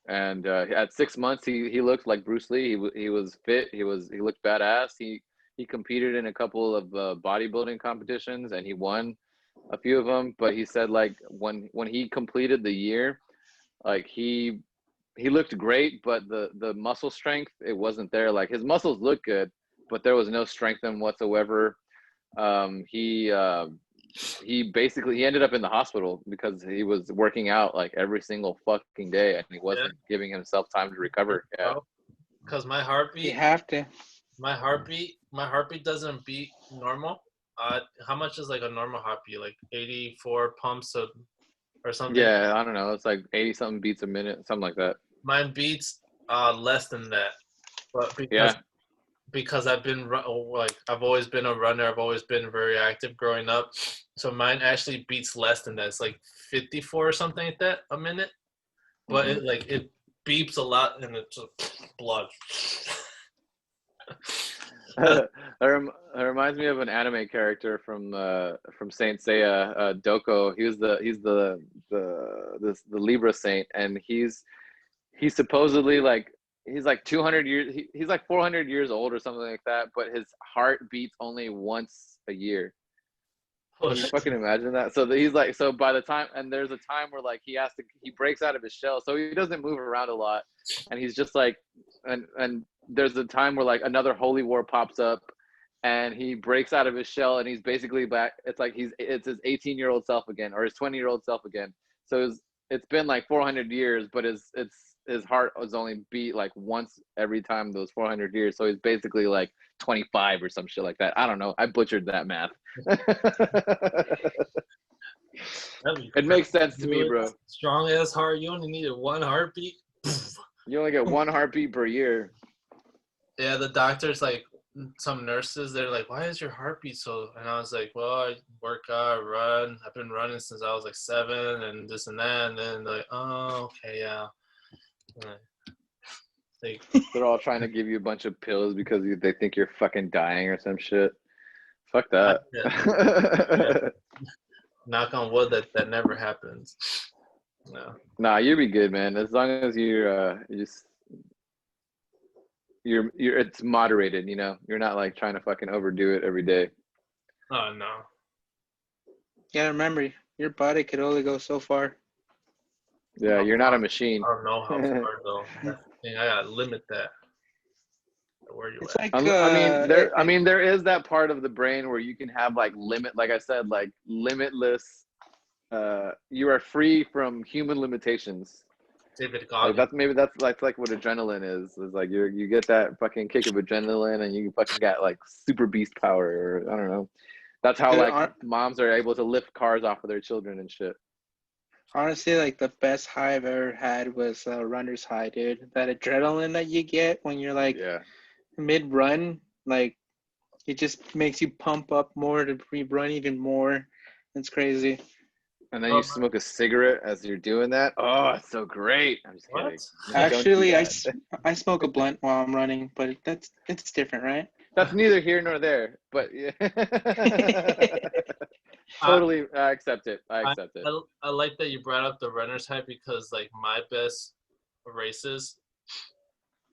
And at 6 months, he looked like Bruce Lee. He was fit. He looked badass. He competed in a couple of bodybuilding competitions, and he won a few of them. But he said like when he completed the year, like he looked great, but the muscle strength, it wasn't there. Like his muscles looked good, but there was no strength in whatsoever. He basically he ended up in the hospital because he was working out like every single fucking day, and he wasn't giving himself time to recover. Yeah, Because my You heartbeat, have to. my heartbeat doesn't beat normal. How much is like a normal heartbeat? Like 84 pumps or something. yeah. I don't know. It's like 80 something beats a minute, something like that. Mine beats less than that, but Yeah, because I've always been a runner. I've always been very active growing up. So mine actually beats less than that. It's like 54 or something like that a minute. But it beeps a lot and it's blood. That reminds me of an anime character from Saint Seiya, Doko. He's the Libra saint, and he's supposedly like he's like 200 years. He's like 400 years old or something like that. But his heart beats only once a year. Oh, Can you shit. fucking imagine that? So he's like, so by the time, and there's a time where like he breaks out of his shell, so he doesn't move around a lot, and he's just like, and there's a time where like another holy war pops up, and he breaks out of his shell, and he's basically back. It's like it's his 18-year-old self again, or his 20-year-old self again. So it's been like 400 years, but his heart was only beat like once every time those 400 years. So he's basically like 25 or some shit like that. I don't know. I butchered that math. It makes sense to me, bro. Strong ass heart. You only needed one heartbeat. You only get one heartbeat per year. Yeah, the doctors, like some nurses, they're like, "Why is your heartbeat so?" And I was like, "Well, I work out, I run. I've been running since I was like 7, and this and that." And then they're like, "Oh, okay, yeah." They're all trying to give you a bunch of pills because they think you're fucking dying or some shit. Fuck that. Yeah. Knock on wood that never happens. No. Nah, you'll be good, man. As long as you're it's moderated, you know. You're not like trying to fucking overdo it every day. Oh no. Yeah, remember, your body could only go so far. Yeah, you're not a machine. I don't know how far though. That's the thing. I gotta limit that. Where you It's at? like I mean there is that part of the brain where you can have like like I said, like limitless. You are free from human limitations. David Like Goggins. that's like what adrenaline is. Is like you get that fucking kick of adrenaline and you fucking got like super beast power, or I don't know. That's how Dude, like moms are able to lift cars off of their children and shit. honestly, like the best high I've ever had was runner's high, dude. That adrenaline that you get when you're like Yeah. mid-run, like it just makes you pump up more to run even more. It's crazy. And then you smoke a cigarette as you're doing that. Oh, it's so great. I'm just kidding. What? No, don't do Actually, that. I smoke a blunt while I'm running, but it's different, right? That's neither here nor there. But yeah. Totally, I accept it. I accept it. I like that you brought up the runner's high because like my best races,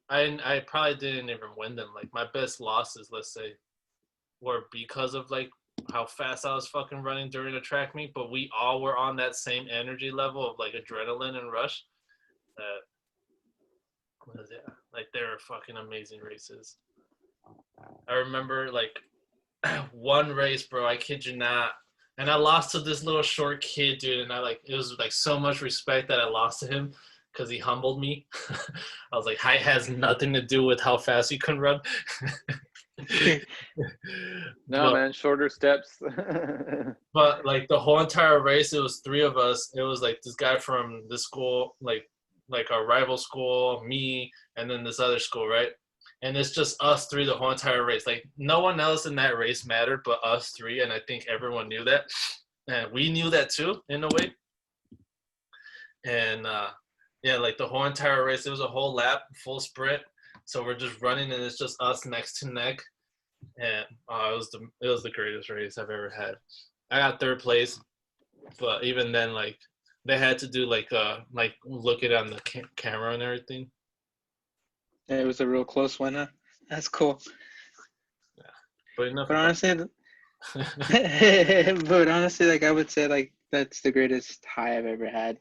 I probably didn't even win them. Like my best losses, let's say, were because of like how fast I was fucking running during the track meet, but we all were on that same energy level of like adrenaline and rush. Like they were fucking amazing races. I remember like one race, bro, I kid you not. And I lost to this little short kid, dude, and it was like so much respect that I lost to him because he humbled me. I was like, height has nothing to do with how fast you can run. No, man, shorter steps. But like the whole entire race, it was 3 of us. It was like this guy from this school, like our rival school, me, and then this other school, right? And it's just us 3 the whole entire race. Like no one else in that race mattered but us 3, and I think everyone knew that, and we knew that too in a way. And yeah, like the whole entire race, it was a whole lap, full sprint. So we're just running, and it's just us neck to neck. And it was the greatest race I've ever had. I got 3rd place, but even then, like they had to do like look it on the camera and everything. Yeah, it was a real close one, huh? That's cool. Yeah, but enough. But honestly, like I would say, like that's the greatest high I've ever had.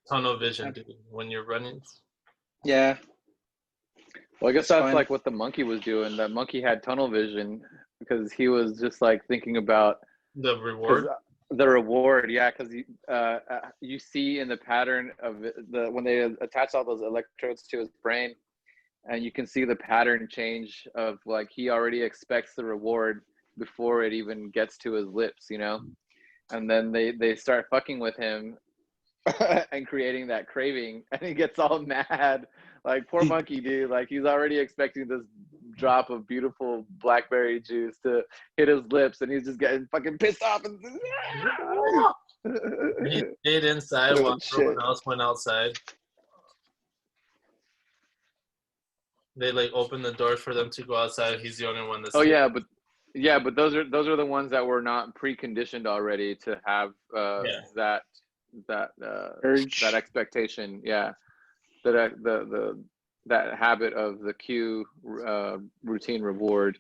Tunnel vision, dude. When you're running. Yeah. Well, I guess It's that's fun. like what the monkey was doing. That monkey had tunnel vision because he was just like thinking about The reward. the reward. Yeah, because you see in the pattern of when they attach all those electrodes to his brain, and you can see the pattern change of like he already expects the reward before it even gets to his lips, you know. And then they start fucking with him and creating that craving, and he gets all mad. Like poor monkey, dude. Like he's already expecting this drop of beautiful blackberry juice to hit his lips, and he's just getting fucking pissed off. And He stayed inside Oh, while shit. everyone else went outside. They like opened the doors for them to go outside. He's the only one that Oh stayed. but those are the ones that were not preconditioned already to have that Urge. that expectation. Yeah, that habit of the cue routine reward.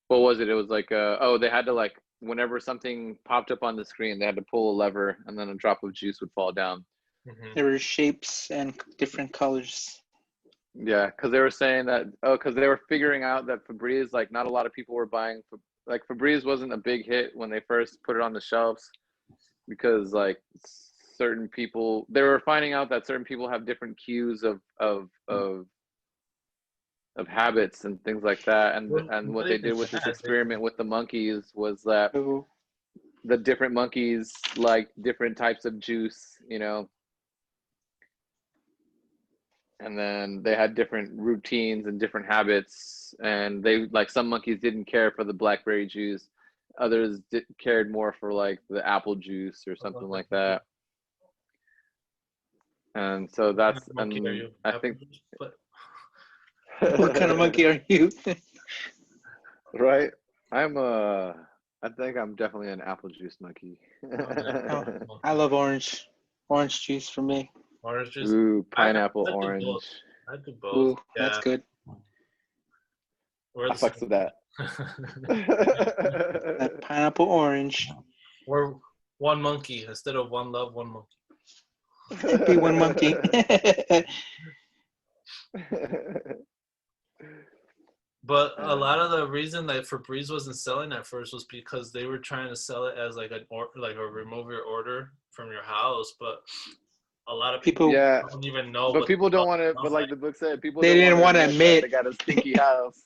What was it? It was like they had to, like, whenever something popped up on the screen, they had to pull a lever, and then a drop of juice would fall down. Mhm. There were shapes and different colors. Yeah, because they were saying that because they were figuring out that Febreze, like, not a lot of people were buying. Like, Febreze wasn't a big hit when they first put it on the shelves, because, like, certain people, they were finding out that certain people have different cues of habits and things like that. And Well, and what not they even did with this that. experiment with the monkeys was that So the different monkeys like different types of juice, and then they had different routines and different habits, and they, like, some monkeys didn't care for the blackberry juice, others cared more for, like, the apple juice or something like that. And so What kind that's, of monkey are and you? I think But what kind of monkey are you? right, I think I'm definitely an apple juice monkey. Oh, I love orange juice for me. orange juice. Ooh, pineapple, I do orange. both. I do both. Ooh, Yeah, that's good. we're I the fucks with that. That pineapple orange. We're one monkey instead of one love, one monkey. Be one monkey. But a lot of the reason that Febreze wasn't selling at first was because they were trying to sell it as like like a remove your order from your house. But a lot of people Yeah, don't even know. but what people the don't want to. smells But like the book said, people They don't didn't want wanna to admit. that they got a stinky house.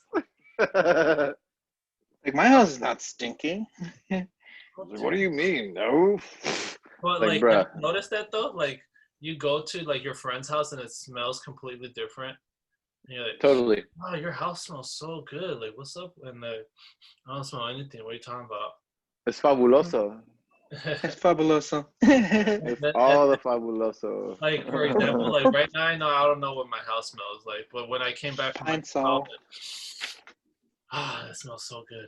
Like, my house is not stinky. What do you mean? No. But Like, like, bruh. have you noticed that though? Like, you go to like your friend's house and it smells completely different. And you're like, Totally. wow, your house smells so good. Like, what's up? And I don't smell anything. What are you talking about? It's fabuloso. It's fabuloso. It's And- all the fabuloso. like, for example, like right now, I don't know what my house smells like, but when I came back from my Pine Sol. that smells so good.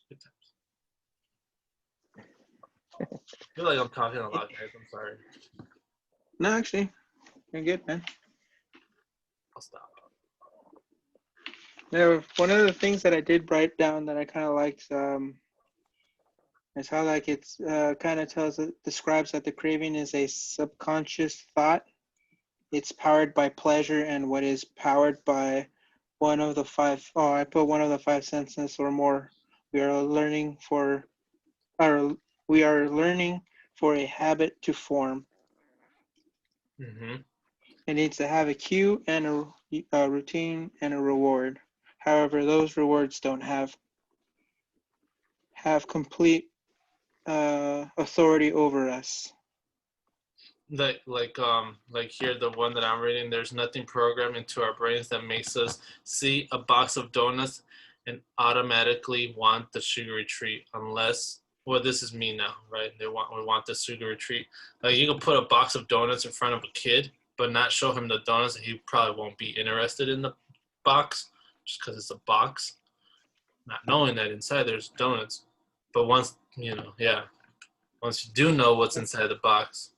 Good times. I feel like I'm talking a lot, guys. I'm sorry. No, actually, you're good, man. I'll stop. Yeah, one of the things that I did write down that I kind of liked is how, like, it's kind of describes that the craving is a subconscious thought. It's powered by pleasure, and what is powered by one of the five. Oh, I put one of the five senses or more. We are learning for a habit to form. Mm-hmm. It needs to have a cue and a routine and a reward. However, those rewards don't have complete authority over us. Like here, the one that I'm reading, there's nothing programmed into our brains that makes us see a box of donuts and automatically want the sugary treat, unless, well, this is me now, right? We want the sugary treat. Like, you can put a box of donuts in front of a kid, but not show him the donuts, and he probably won't be interested in the box just because it's a box, not knowing that inside there's donuts. But once you do know what's inside the box.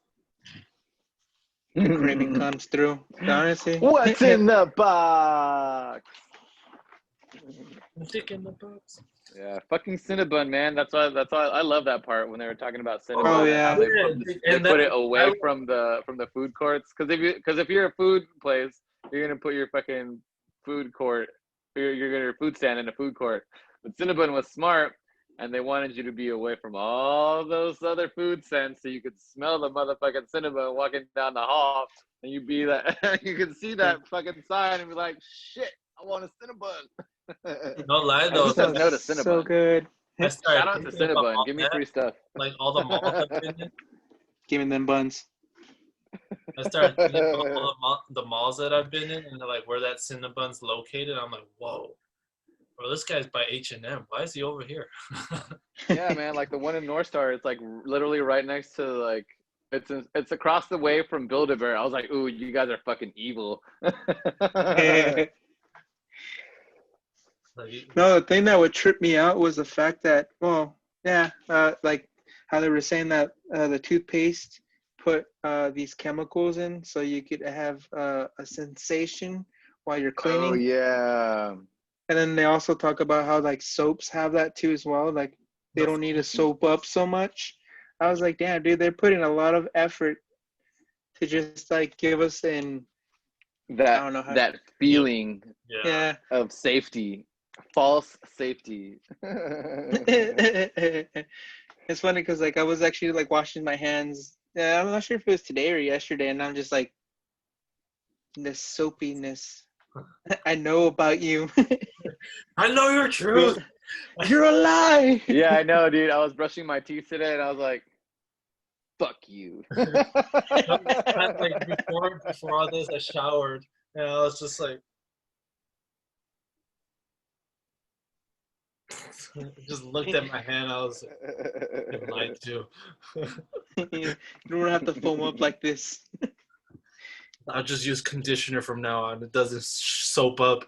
The craving comes through. Honestly, What's in the box? I'm thinking the box. Yeah, fucking Cinnabon, man. That's why I love that part when they were talking about Cinnabon. Oh, And yeah. how they put it away from the food courts. Because if you're a food place, you're gonna put your fucking food court, you're gonna your food stand in a food court. But Cinnabon was smart, and they wanted you to be away from all those other food scents, so you could smell the motherfucking Cinnabon walking down the hall, and you be that you could see that fucking sign and be like, shit, I want a Cinnabon. No lie I though, just said no to Cinnabon. so good. I started Shout out to thinking about Cinnabon. all Give me that, free stuff. like all the malls I've been in. Giving them buns. I started thinking about all the malls that I've been in, and like where that Cinnabon's located. I'm like, whoa, bro, this guy's by H&M. Why is he over here? Yeah, man, like the one in North Star, it's like literally right next to like it's across the way from Build-A-Bear. I was like, ooh, you guys are fucking evil. Like, No, the thing that would trip me out was the fact that, well, yeah, like how they were saying that the toothpaste put these chemicals in so you could have a sensation while you're Oh cleaning. yeah. And then they also talk about how like soaps have that too as well. Like they don't need to soap up so much. I was like, damn, dude, they're putting a lot of effort to just like give us I don't know how. That feeling yeah. Yeah. of safety, false safety. It's funny because like I was actually like washing my hands. Yeah, I'm not sure if it was today or yesterday, and I'm just like the soapiness. I know about you. I know your truth. You're a lie. Yeah, I know, dude. I was brushing my teeth today, and I was like, "Fuck you." Like before all this, I showered, and I was just like, just looked at my hand. I was like, I'm lied to. You don't have to foam up like this. I'll just use conditioner from now on. It doesn't soap up.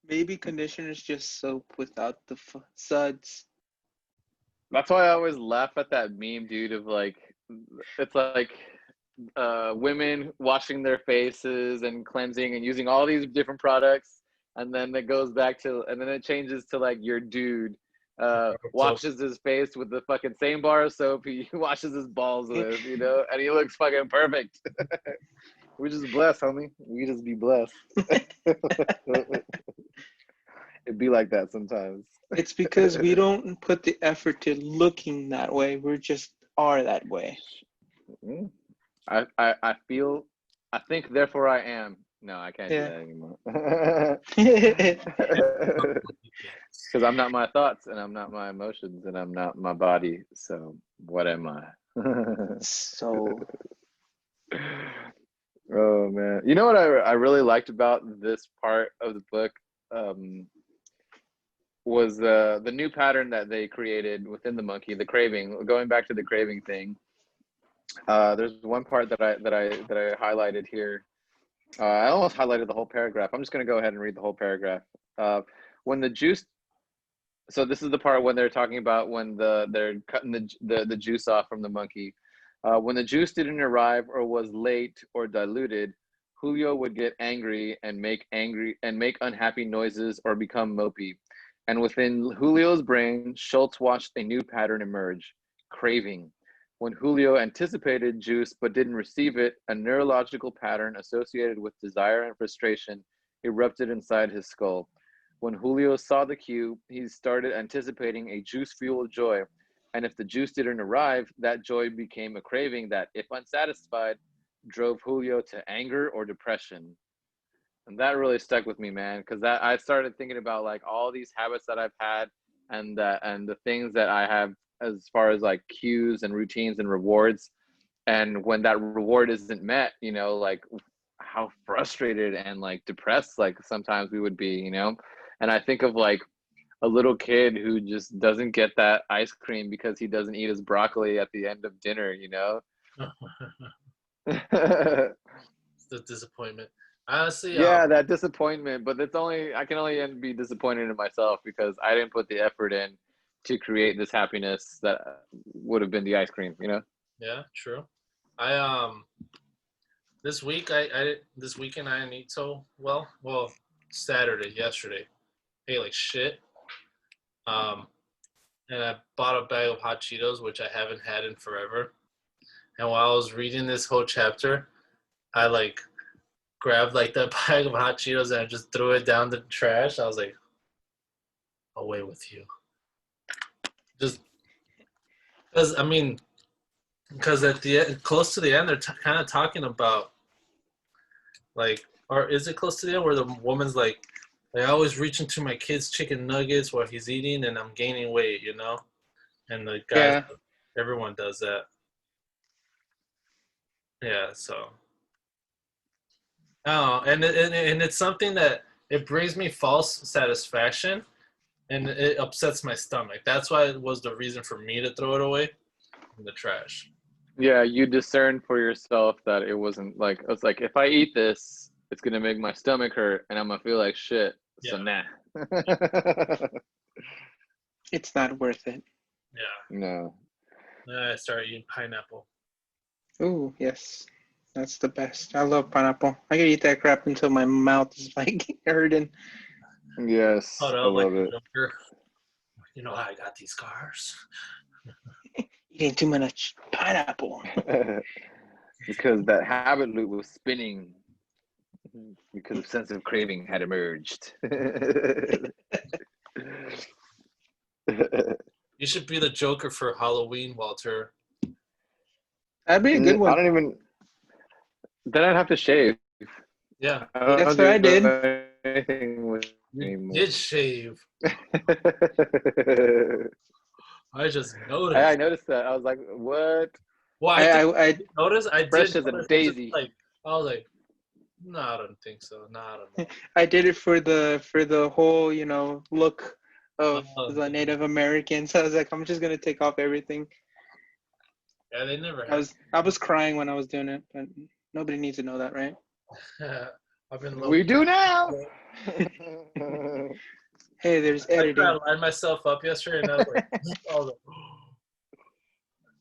Maybe conditioner's just soap without the suds. That's why I always laugh at that meme, dude, of like, it's like women washing their faces and cleansing and using all these different products. And then it goes back to, and then it changes to like your dude washes his face with the fucking same bar of soap he washes his balls with, you know, and he looks fucking perfect. We just blessed, homie. We just be blessed. It'd be like that sometimes. It's because we don't put the effort to looking that way. We just are that way. I feel, I think, therefore I am. No, I can't do Yeah. that anymore. Because I'm not my thoughts, and I'm not my emotions, and I'm not my body. So what am I? So, Oh man, you know what I really liked about this part of the book was the new pattern that they created within the monkey, the craving. Going back to the craving thing, there's one part that I highlighted here. I almost highlighted the whole paragraph. I'm just going to go ahead and read the whole paragraph. When the juice, so this is the part when they're talking about when they're cutting the juice off from the monkey. When the juice didn't arrive or was late or diluted, Julio would get angry and make unhappy noises or become mopey. And within Julio's brain, Schultz watched a new pattern emerge: craving. When Julio anticipated juice but didn't receive it, a neurological pattern associated with desire and frustration erupted inside his skull. When Julio saw the cue, he started anticipating a juice-fueled joy. And if the juice didn't arrive, that joy became a craving that, if unsatisfied, drove Julio to anger or depression. And that really stuck with me, man, because that I started thinking about like all these habits that I've had and the things that I have as far as like cues and routines and rewards. And when that reward isn't met, you know, like how frustrated and like depressed like sometimes we would be, you know. And I think of like a little kid who just doesn't get that ice cream because he doesn't eat his broccoli at the end of dinner, you know. The disappointment. Honestly, yeah, that disappointment, but I can only be disappointed in myself because I didn't put the effort in to create this happiness that would have been the ice cream, you know. Yeah, true. I this week this weekend I didn't eat so well. Well, yesterday, ate like shit. And I bought a bag of hot Cheetos, which I haven't had in forever. And while I was reading this whole chapter, I like grabbed like that bag of hot Cheetos and I just threw it down the trash. I was like, away with you. Just because because at the end, close to the end, they're kind of talking about like, or is it close to the end where the woman's like, I always reach into my kid's chicken nuggets while he's eating and I'm gaining weight, you know? And the guy, everyone does that. Yeah, so oh, and it's something that it brings me false satisfaction, and it upsets my stomach. That's why it was the reason for me to throw it away in the trash. Yeah, you discern for yourself that it wasn't like it's like if I eat this, it's gonna make my stomach hurt and I'm gonna feel like shit. So Yeah, nah. It's not worth it. yeah. No. Then I started eating pineapple. Ooh, yes. That's the best. I love pineapple. I can eat that crap until my mouth is like hurting. Yes, Hold I up, like love the it. Joker. You know how I got these scars? Eating too much pineapple. Because that habit loop was spinning because of sense of craving had emerged. You should be the Joker for Halloween, Walter. That'd be a good I one. don't even. Then I'd have to shave. Yeah, I That's don't what I did. do anything with you anymore. did shave. I just I noticed. noticed that. I was like, "What? Well, I I, did I, I, notice. I Fresh did as a notice. daisy." I was like, no, I don't think so. No, I don't know. I did it for the whole, look of Oh, the Native Americans. I was like, I'm just gonna take off everything. yeah, they never I had. was crying when I was doing it, but nobody needs to know that, right? I've been low. We do now. Hey, there's I tried editing. to line myself up yesterday, and I was like,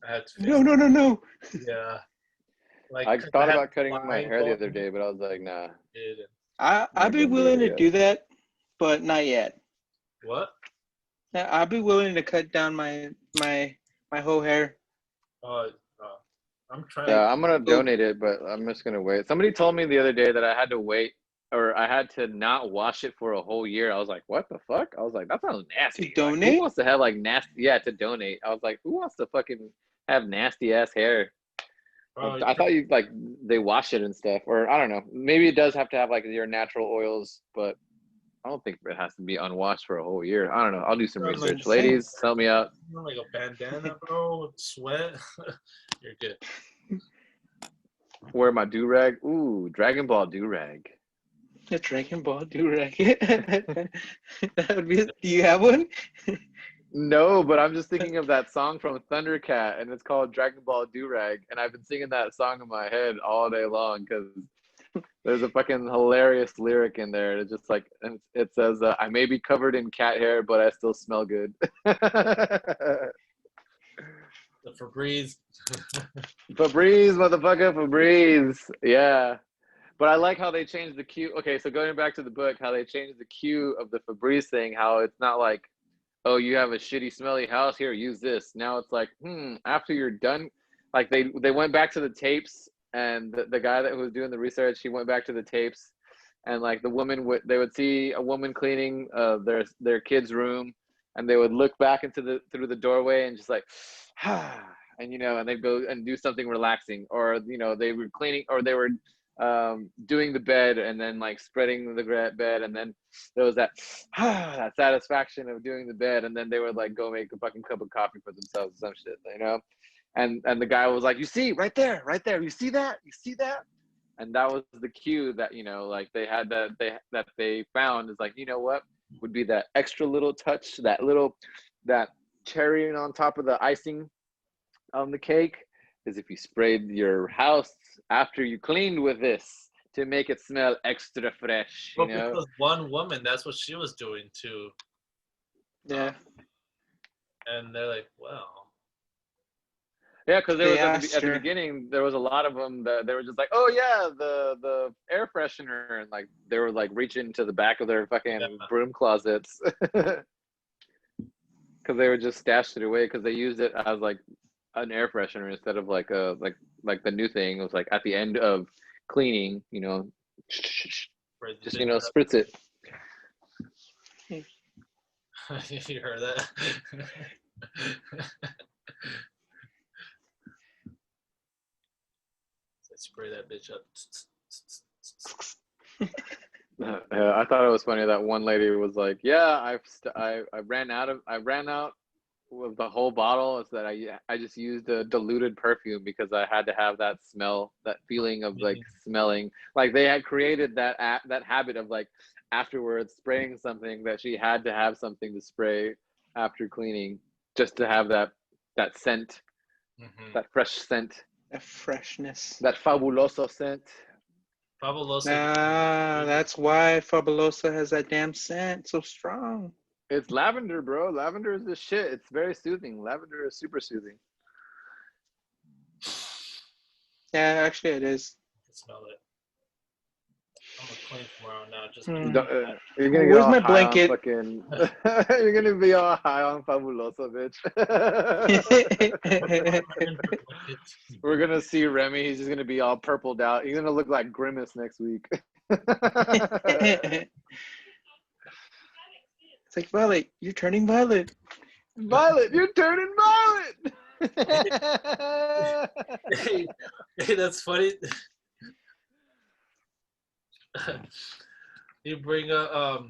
I had to fix No, no, no, no. it. Yeah, like I 'cause I thought had about cutting my line hair the going other day, but I was like, "Nah, I'm in. I'd not be gonna do willing it to yet." do that, but not yet. What? I'd be willing to cut down my whole hair. Uh, uh, I'm trying. Yeah, Like, I'm gonna go donate it, but I'm just gonna wait. Somebody told me the other day that I had to wait or I had to not wash it for a whole year. I was like, what the fuck? I was like, that sounds to nasty. Like, who donate. wants to have like nasty? Yeah, to donate. I was like, who wants to fucking have nasty ass hair? Oh, I thought you like they wash it and stuff, or I don't know. Maybe it does have to have like your natural oils, but I don't think it has to be unwashed for a whole year. I don't know. I'll do some That's what research. I'm saying. Ladies, help me out. like a bandana, bro, with sweat. You're good. Wear my do rag. Ooh, Dragon Ball do rag. The Dragon Ball Durag. That would be. Do you have one? No, but I'm just thinking of that song from Thundercat, and it's called Dragon Ball Durag, and I've been singing that song in my head all day long because there's a fucking hilarious lyric in there. It's just like, and it says, "I may be covered in cat hair, but I still smell good." The Febreze. Febreze, motherfucker, Febreze. Yeah. But I like how they changed the cue. Okay, so going back to the book, how they changed the cue of the Febreze thing, how it's not like, oh, you have a shitty, smelly house, here, use this. Now it's like, after you're done, like they went back to the tapes, and the guy that was doing the research, he went back to the tapes, and like the woman would, they would see a woman cleaning their kid's room, and they would look back into the through the doorway and just like, and and they'd go and do something relaxing, or they were cleaning, or they were doing the bed and then like spreading the bed, and then there was that that satisfaction of doing the bed, and then they would like go make a fucking cup of coffee for themselves or some shit. And the guy was like, you see right there, you see that, and that was the cue that like they had, that they found, is like, what would be that extra little touch, that cherry on top of the icing on the cake, is if you sprayed your house after you cleaned with this to make it smell extra fresh, But because one woman, that's what she was doing too. Yeah. And they're like, well. Yeah, because there They was asked at the her. beginning, there was a lot of them that they were just like, oh yeah, the air freshener, and like they were like reaching to the back of their fucking broom closets because they were just stashed it away because they used it as like an air freshener instead of like like the new thing. It was like at the end of cleaning, just spritz it. You heard that? Spray that bitch up. I thought it was funny that one lady was like, "Yeah, I ran out with the whole bottle is that I just used a diluted perfume because I had to have that smell, that feeling of like smelling. Like they had created that habit of like afterwards spraying something, that she had to have something to spray after cleaning just to have that scent, that fresh scent, A freshness. that fabuloso scent. Fabuloso. Ah, that's why Fabuloso has that damn scent so strong. It's lavender, bro. Lavender is the shit. It's very soothing. Lavender is super soothing. Yeah, actually it is. I can smell it. I'm gonna clean tomorrow now. Just You're gonna get Where's all my high blanket? on fucking. You're gonna be all high on fabuloso, bitch. We're gonna see Remy. He's just gonna be all purpled out. He's gonna look like Grimace next week. It's like, Violet, you're turning violet. Violet, you're turning violet. hey, that's funny. You bring up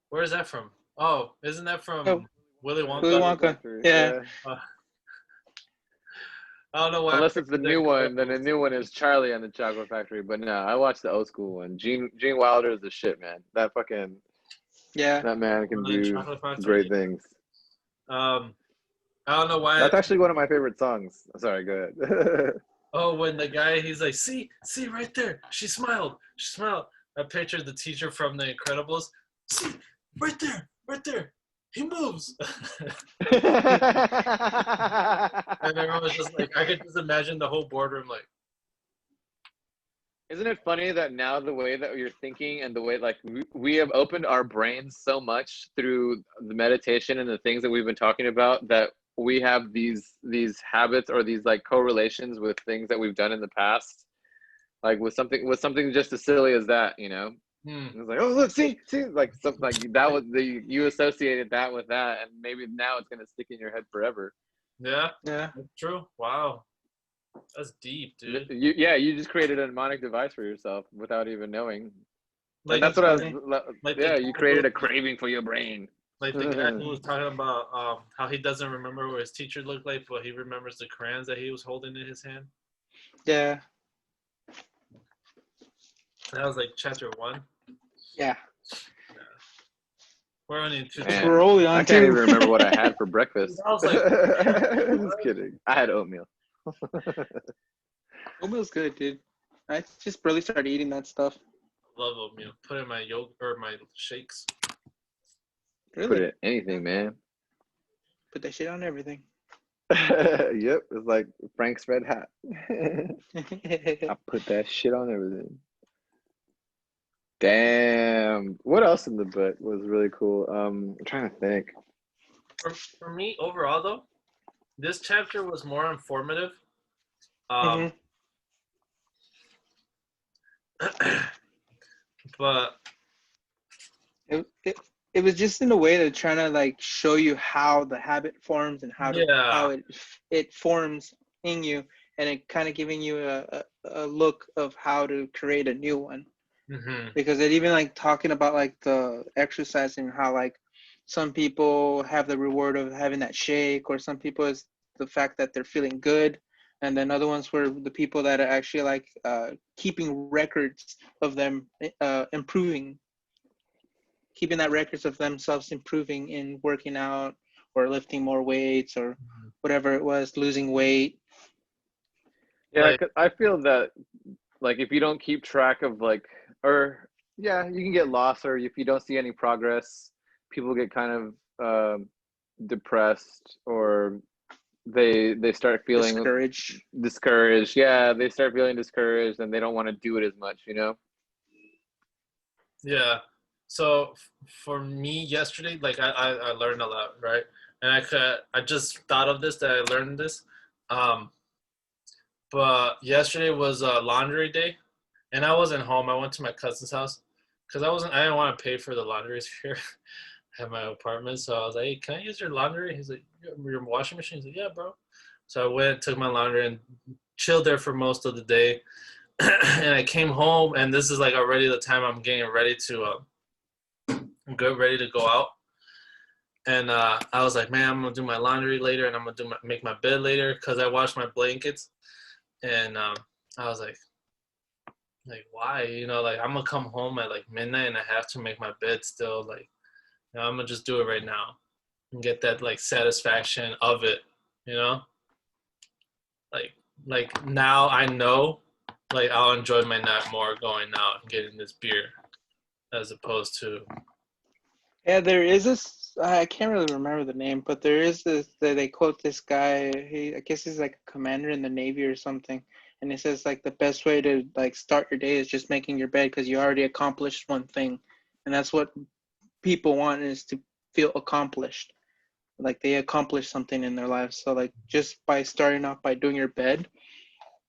where is that from? Oh, isn't that from Oh, Willy Wonka? Willy Wonka. Yeah. I don't know why. Unless it's the new one, then the new one is Charlie and the Chocolate Factory. But no, I watched the old school one. Gene Wilder is the shit, man. That man can do great things. I don't know why. That's actually one of my favorite songs. Sorry, go ahead. Oh, when the guy, he's like, see right there. She smiled. I pictured the teacher from The Incredibles. See, right there. He moves. And everyone was just like, I could just imagine the whole boardroom like. Isn't it funny that now the way that you're thinking and the way like we have opened our brains so much through the meditation and the things that we've been talking about, that we have these habits or these like correlations with things that we've done in the past, like with something just as silly as that, you know. It's like, oh look, see, like something like that was you associated that with that, and maybe now it's gonna stick in your head forever. Yeah, Yeah. that's true. Wow, that's deep, dude. You just created a mnemonic device for yourself without even knowing. Like, And that's what I was. like You created a craving for your brain. Like the guy who was talking about how he doesn't remember what his teacher looked like, but he remembers the crayons that he was holding in his hand. Yeah. That was like chapter 1. Yeah. We're only 2. Man, Rolling on I can't two. even remember what I had for breakfast. I was like, just kidding. I had oatmeal. Oatmeal's good, dude. I just really started eating that stuff. love oatmeal. Put it in my yogurt or my shakes. Really? Put it in anything, man. Put that shit on everything. Yep, it's like Frank's red hat. I put that shit on everything. Damn. What else in the book was really cool? I'm trying to think. For me, overall, though, this chapter was more informative. But it was just in a way to trying to like show you how the habit forms and how it forms in you, and it kind of giving you a look of how to create a new one. Because it even like talking about like the exercise and how like some people have the reward of having that shake, or some people is the fact that they're feeling good, and then other ones were the people that are actually like keeping records of them improving, keeping that records of themselves improving in working out or lifting more weights or whatever it was, losing weight. Yeah, like, 'cause I feel that like if you don't keep track of like, or yeah, you can get lost, or if you don't see any progress, people get kind of depressed, or they start feeling discouraged. Yeah, they start feeling discouraged and they don't want to do it as much, you know. Yeah. So for me yesterday, like I learned a lot, right? And I just thought of this, that I learned this. But yesterday was laundry day, and I wasn't home. I went to my cousin's house because I didn't want to pay for the laundries here at my apartment. So I was like, hey, can I use your laundry? He's like, your washing machine? He's like, yeah, bro. So I went, took my laundry, and chilled there for most of the day. And I came home, and this is like already the time I'm getting ready to get ready to go out. And I was like, man, I'm gonna do my laundry later, and I'm gonna make my bed later because I washed my blankets. And I was like, why? You know, like I'm gonna come home at like midnight and I have to make my bed still. Like, you know, I'm gonna just do it right now and get that like satisfaction of it. You know, like now I know, like I'll enjoy my night more going out and getting this beer as opposed to. Yeah, there is this. I can't really remember the name, but there is this. They quote this guy. I guess he's like a commander in the Navy or something, and he says like the best way to like start your day is just making your bed because you already accomplished one thing, and that's what people want is to feel accomplished, like they accomplished something in their lives. So like just by starting off by doing your bed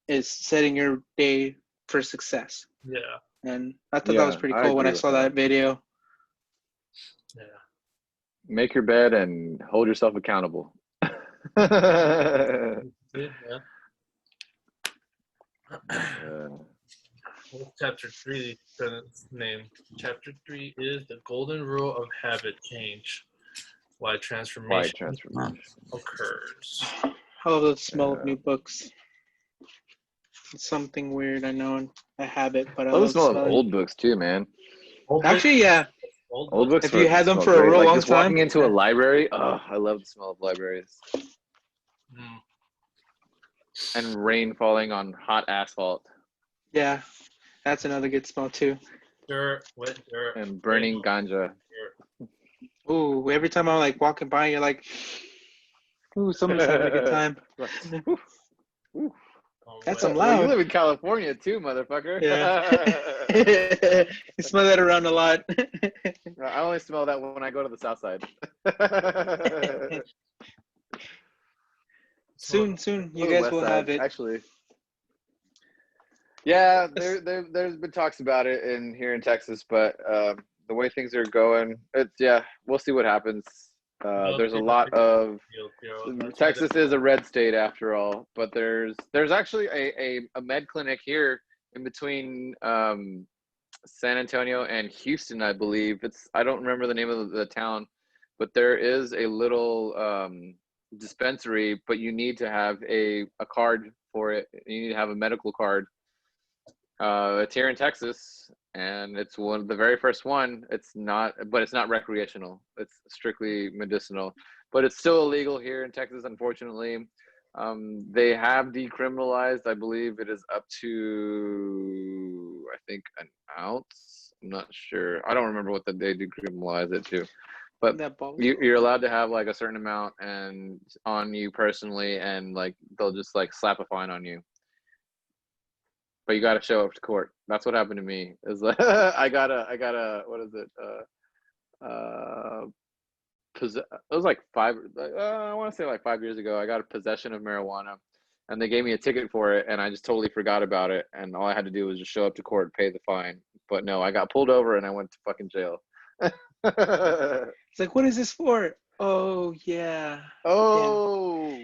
is setting your day for success. Yeah. And I thought that was pretty I cool when agree I with saw that video. Yeah. Make your bed and hold yourself accountable. Yeah. Chapter 3 name. Chapter 3 is the golden rule of habit change. Why transformation occurs. I love the smell of new books. It's something weird, I know, a habit, but I love the love smell of smelling. old books too, man. Actually, yeah. Old books if you had them smell for a great. real like long just time. walking into a library, I love the smell of libraries. And rain falling on hot asphalt. Yeah, that's another good smell too. Dirt, wet dirt. And burning ganja. Ooh, every time I'm like walking by, you're like, ooh, someone's having a good time. That's some Well, you loud. live in California too, motherfucker. Yeah. You smell that around a lot. I only smell that when I go to the south side. Soon, you guys will have it. Actually. Yeah, there's been talks about it here in Texas, but the way things are going, we'll see what happens. There's a lot of Texas is a red state after all, but there's actually a med clinic here in between San Antonio and Houston, I believe. I don't remember the name of the town, but there is a little dispensary, but you need to have a card for it. You need to have a medical card. It's here in Texas, and it's one of the very first one. It's not recreational. It's strictly medicinal, but it's still illegal here in Texas, unfortunately. They have decriminalized. I believe it is up to, I think, an ounce. I'm not sure. I don't remember what they decriminalize it to, but you're allowed to have like a certain amount and on you personally, and like they'll just like slap a fine on you. But you got to show up to court. That's what happened to me. Is like I got a what is it? It was like I want to say like 5 years ago. I got a possession of marijuana, and they gave me a ticket for it, and I just totally forgot about it. And all I had to do was just show up to court, pay the fine. But no, I got pulled over and I went to fucking jail. It's like, what is this for? Oh yeah. Oh.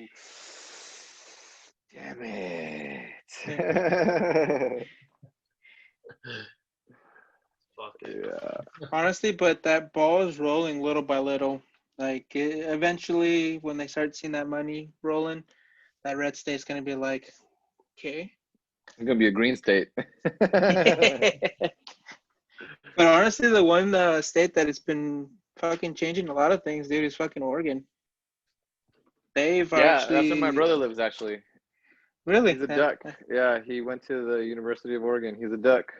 Damn it. Yeah. Honestly, but that ball is rolling little by little. Like eventually, when they start seeing that money rolling, that red state's gonna be like, okay. It's gonna be a green state. But honestly, the one state that has been fucking changing a lot of things, dude, is fucking Oregon. They've actually. That's where my brother lives, actually. Really? He's a duck. Yeah, he went to the University of Oregon. He's a duck.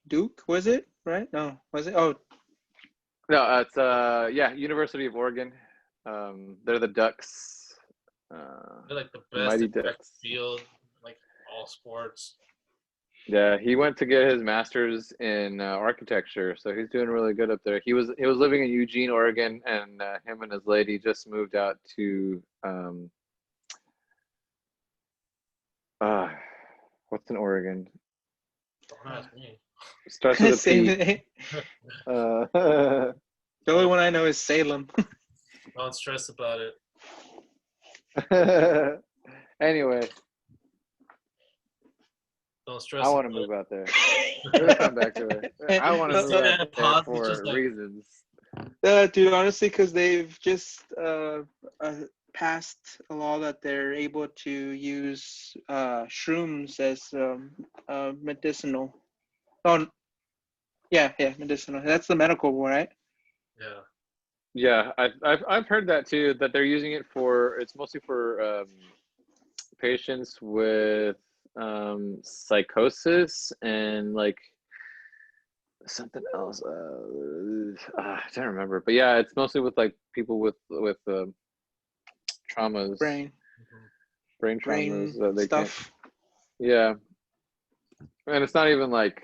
Duke, was it? Right? No, was it? Oh. No, it's University of Oregon. They're the Ducks. They're like the Mighty best Ducks. field, like all sports. Yeah, he went to get his master's in architecture, so he's doing really good up there. He was living in Eugene, Oregon, and him and his lady just moved out to what's in Oregon? Don't ask me. Starts with a P. The only one I know is Salem. Don't stress about it. Anyway. Don't stress. I want to move out there. We're gonna come back to it. I want to move out there for reasons. Dude, honestly, because they've just passed a law that they're able to use shrooms as medicinal. Oh, yeah, medicinal. That's the medical one, right? Yeah. Yeah, I've heard that too. That they're using it for. It's mostly for patients with psychosis and like something else. I don't remember, but yeah, it's mostly with like people with traumas, Brain, brain traumas brain that they can't. stuff. Yeah, and it's not even like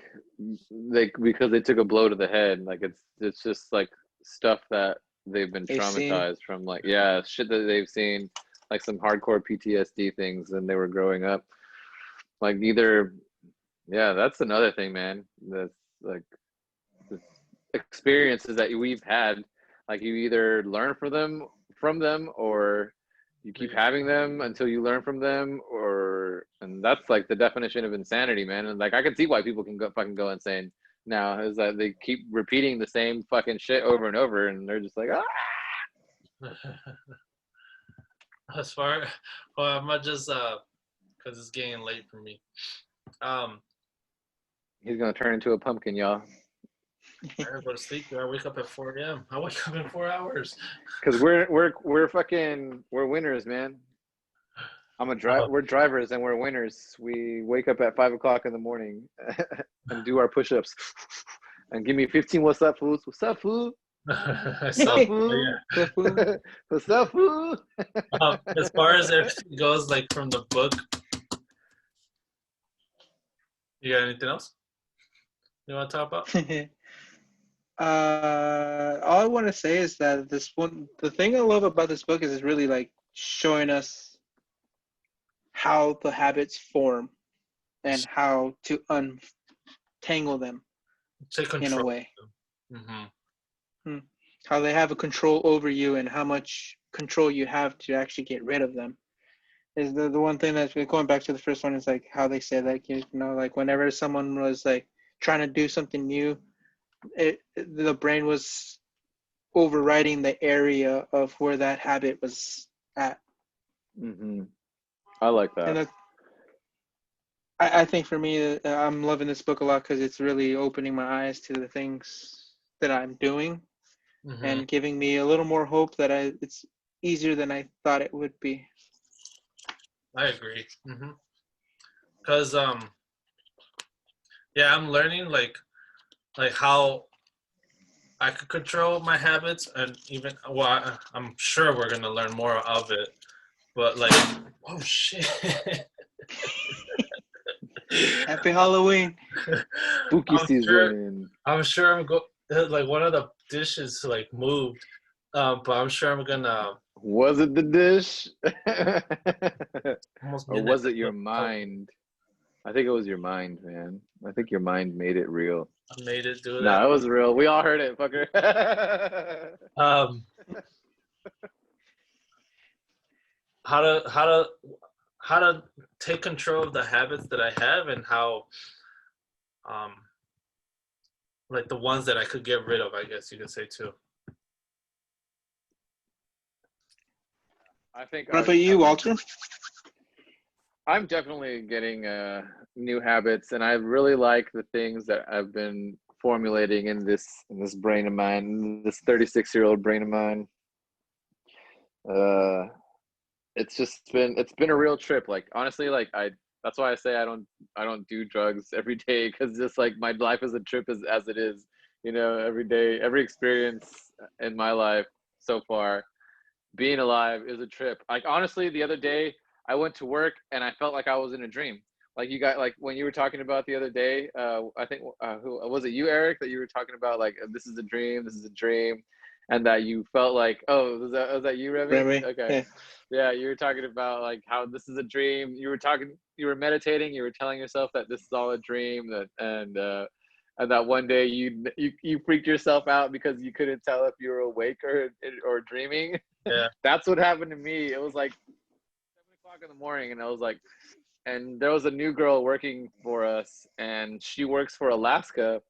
they because they took a blow to the head. Like it's just like stuff that they've been They've seen. traumatized from. Like yeah, shit that they've seen, like some hardcore PTSD things when they were growing up. Like either yeah, that's another thing, man. That's like the experiences that we've had. Like you either learn from them or you keep Yeah. having them until you learn from them or and that's like the definition of insanity, man. And like I can see why people can go fucking go insane now is that they keep repeating the same fucking shit over and over and they're just like ah. As far, well, I might just because it's getting late for me. He's gonna turn into a pumpkin, y'all. I gotta go to sleep. I wake up at 4 a.m. I wake up in 4 hours. Because we're fucking we're winners, man. We're drivers and we're winners. We wake up at 5 o'clock in the morning and do our push-ups and give me 15 what's up foods. What's up food? What's So up food? yeah. What's up food? As far as everything goes, like from the book, you got anything else you want to talk about? All I want to say is that the thing I love about this book is it's really like showing us how the habits form and how to untangle them Take in a control. way. Mm-hmm. How they have a control over you and how much control you have to actually get rid of them. Is the one thing that's going back to the first one is like how they say that, you know, like whenever someone was like trying to do something new, the brain was overriding the area of where that habit was at. Mm-hmm. I like And that. I think for me, I'm loving this book a lot because it's really opening my eyes to the things that I'm doing Mm-hmm. and giving me a little more hope that it's easier than I thought it would be. I agree. Because yeah, I'm learning like how I could control my habits, and even I'm sure we're gonna learn more of it. But like, oh shit! Happy Halloween. Spooky I'm sure. season. I'm sure like one of the dishes like moved, but I'm sure I'm gonna Was it the dish? almost Or midnight. was it your mind? I think it was your mind, man. I think your mind made it real. I made it do that. No, it was real. We all heard it, fucker. Um, how to take control of the habits that I have and how um like the ones that I could get rid of, I guess you could say too. I think What about you, Walter? I'm definitely getting new habits, and I really like the things that I've been formulating in this brain of mine, this 36-year-old brain of mine. Uh, it's been a real trip. Like honestly, like I that's why I say I don't do drugs every day because just like my life is a trip as it is. You know, every day, every experience in my life so far being alive is a trip. Like honestly, the other day I went to work and I felt like I was in a dream. Like you got like when you were talking about the other day, I think who was it? You, Eric, that you were talking about like this is a dream, this is a dream, and that you felt like was that you, Remy? Remy? Okay, Yeah. yeah, you were talking about like how this is a dream. You were meditating, you were telling yourself that this is all a dream, and that one day you freaked yourself out because you couldn't tell if you were awake or dreaming. Yeah. That's what happened to me. It was like 7 o'clock in the morning, and I was like, and there was a new girl working for us, and she works for Alaska,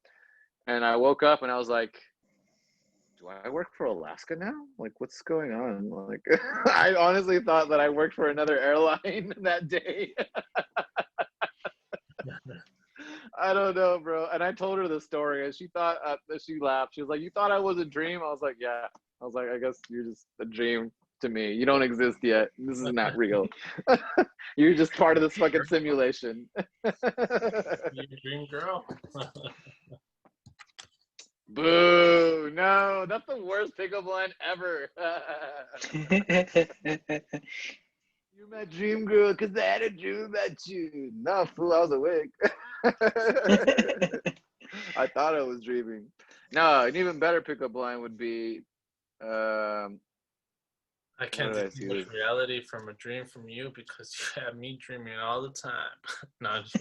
and I woke up and I was like, do I work for Alaska now? Like, what's going on? Like, I honestly thought that I worked for another airline that day. I don't know, bro. And I told her the story, and she thought she laughed. She was like, "You thought I was a dream?" I was like, "Yeah." I was like, "I guess you're just a dream to me. You don't exist yet. This is not real. You're just part of this fucking simulation." You dream girl. Boo! No, that's the worst pickup line ever. You my dream girl because I had a dream about you. No, fool, I was awake. I thought I was dreaming. No, an even better pickup line would be, I can't What did I see distinguish this? reality from a dream from you because you have me dreaming all the time. No, I'm just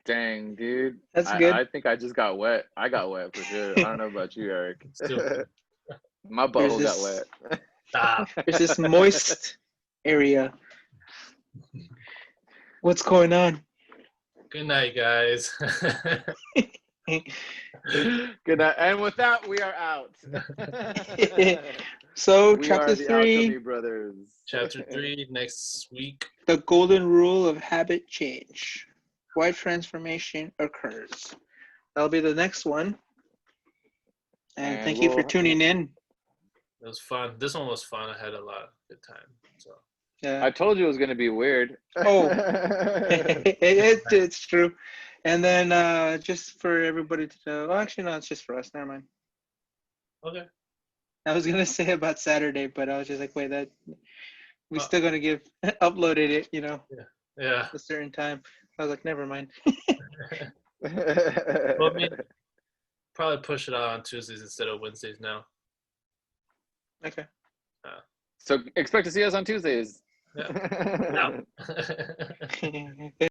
dang, dude. That's good. I think I just got wet. I got wet for sure. I don't know about you, Eric. stupid. My There's butthole got this, wet. Stop. there's this moist area. What's going on? Good night, guys. Good night. And with that, we are out. So, We chapter are the Alchemy 3, brothers. Chapter 3 next week. the golden rule of habit change. Why transformation occurs. That'll be the next one. And And thank you for we'll- tuning in. It was fun. This one was fun. I had a lot of good time. So Yeah. I told you it was going to be weird. Oh. It's true. And then just for everybody to know, well, actually, no, it's just for us. Never mind. okay. I was gonna say about Saturday, but I was just like, wait, that we still gonna give uploaded it, Yeah. a certain time. I was like, never mind. Well, I mean, probably push it out on Tuesdays instead of Wednesdays now. Okay. So expect to see us on Tuesdays. Yeah. Yeah. Yeah.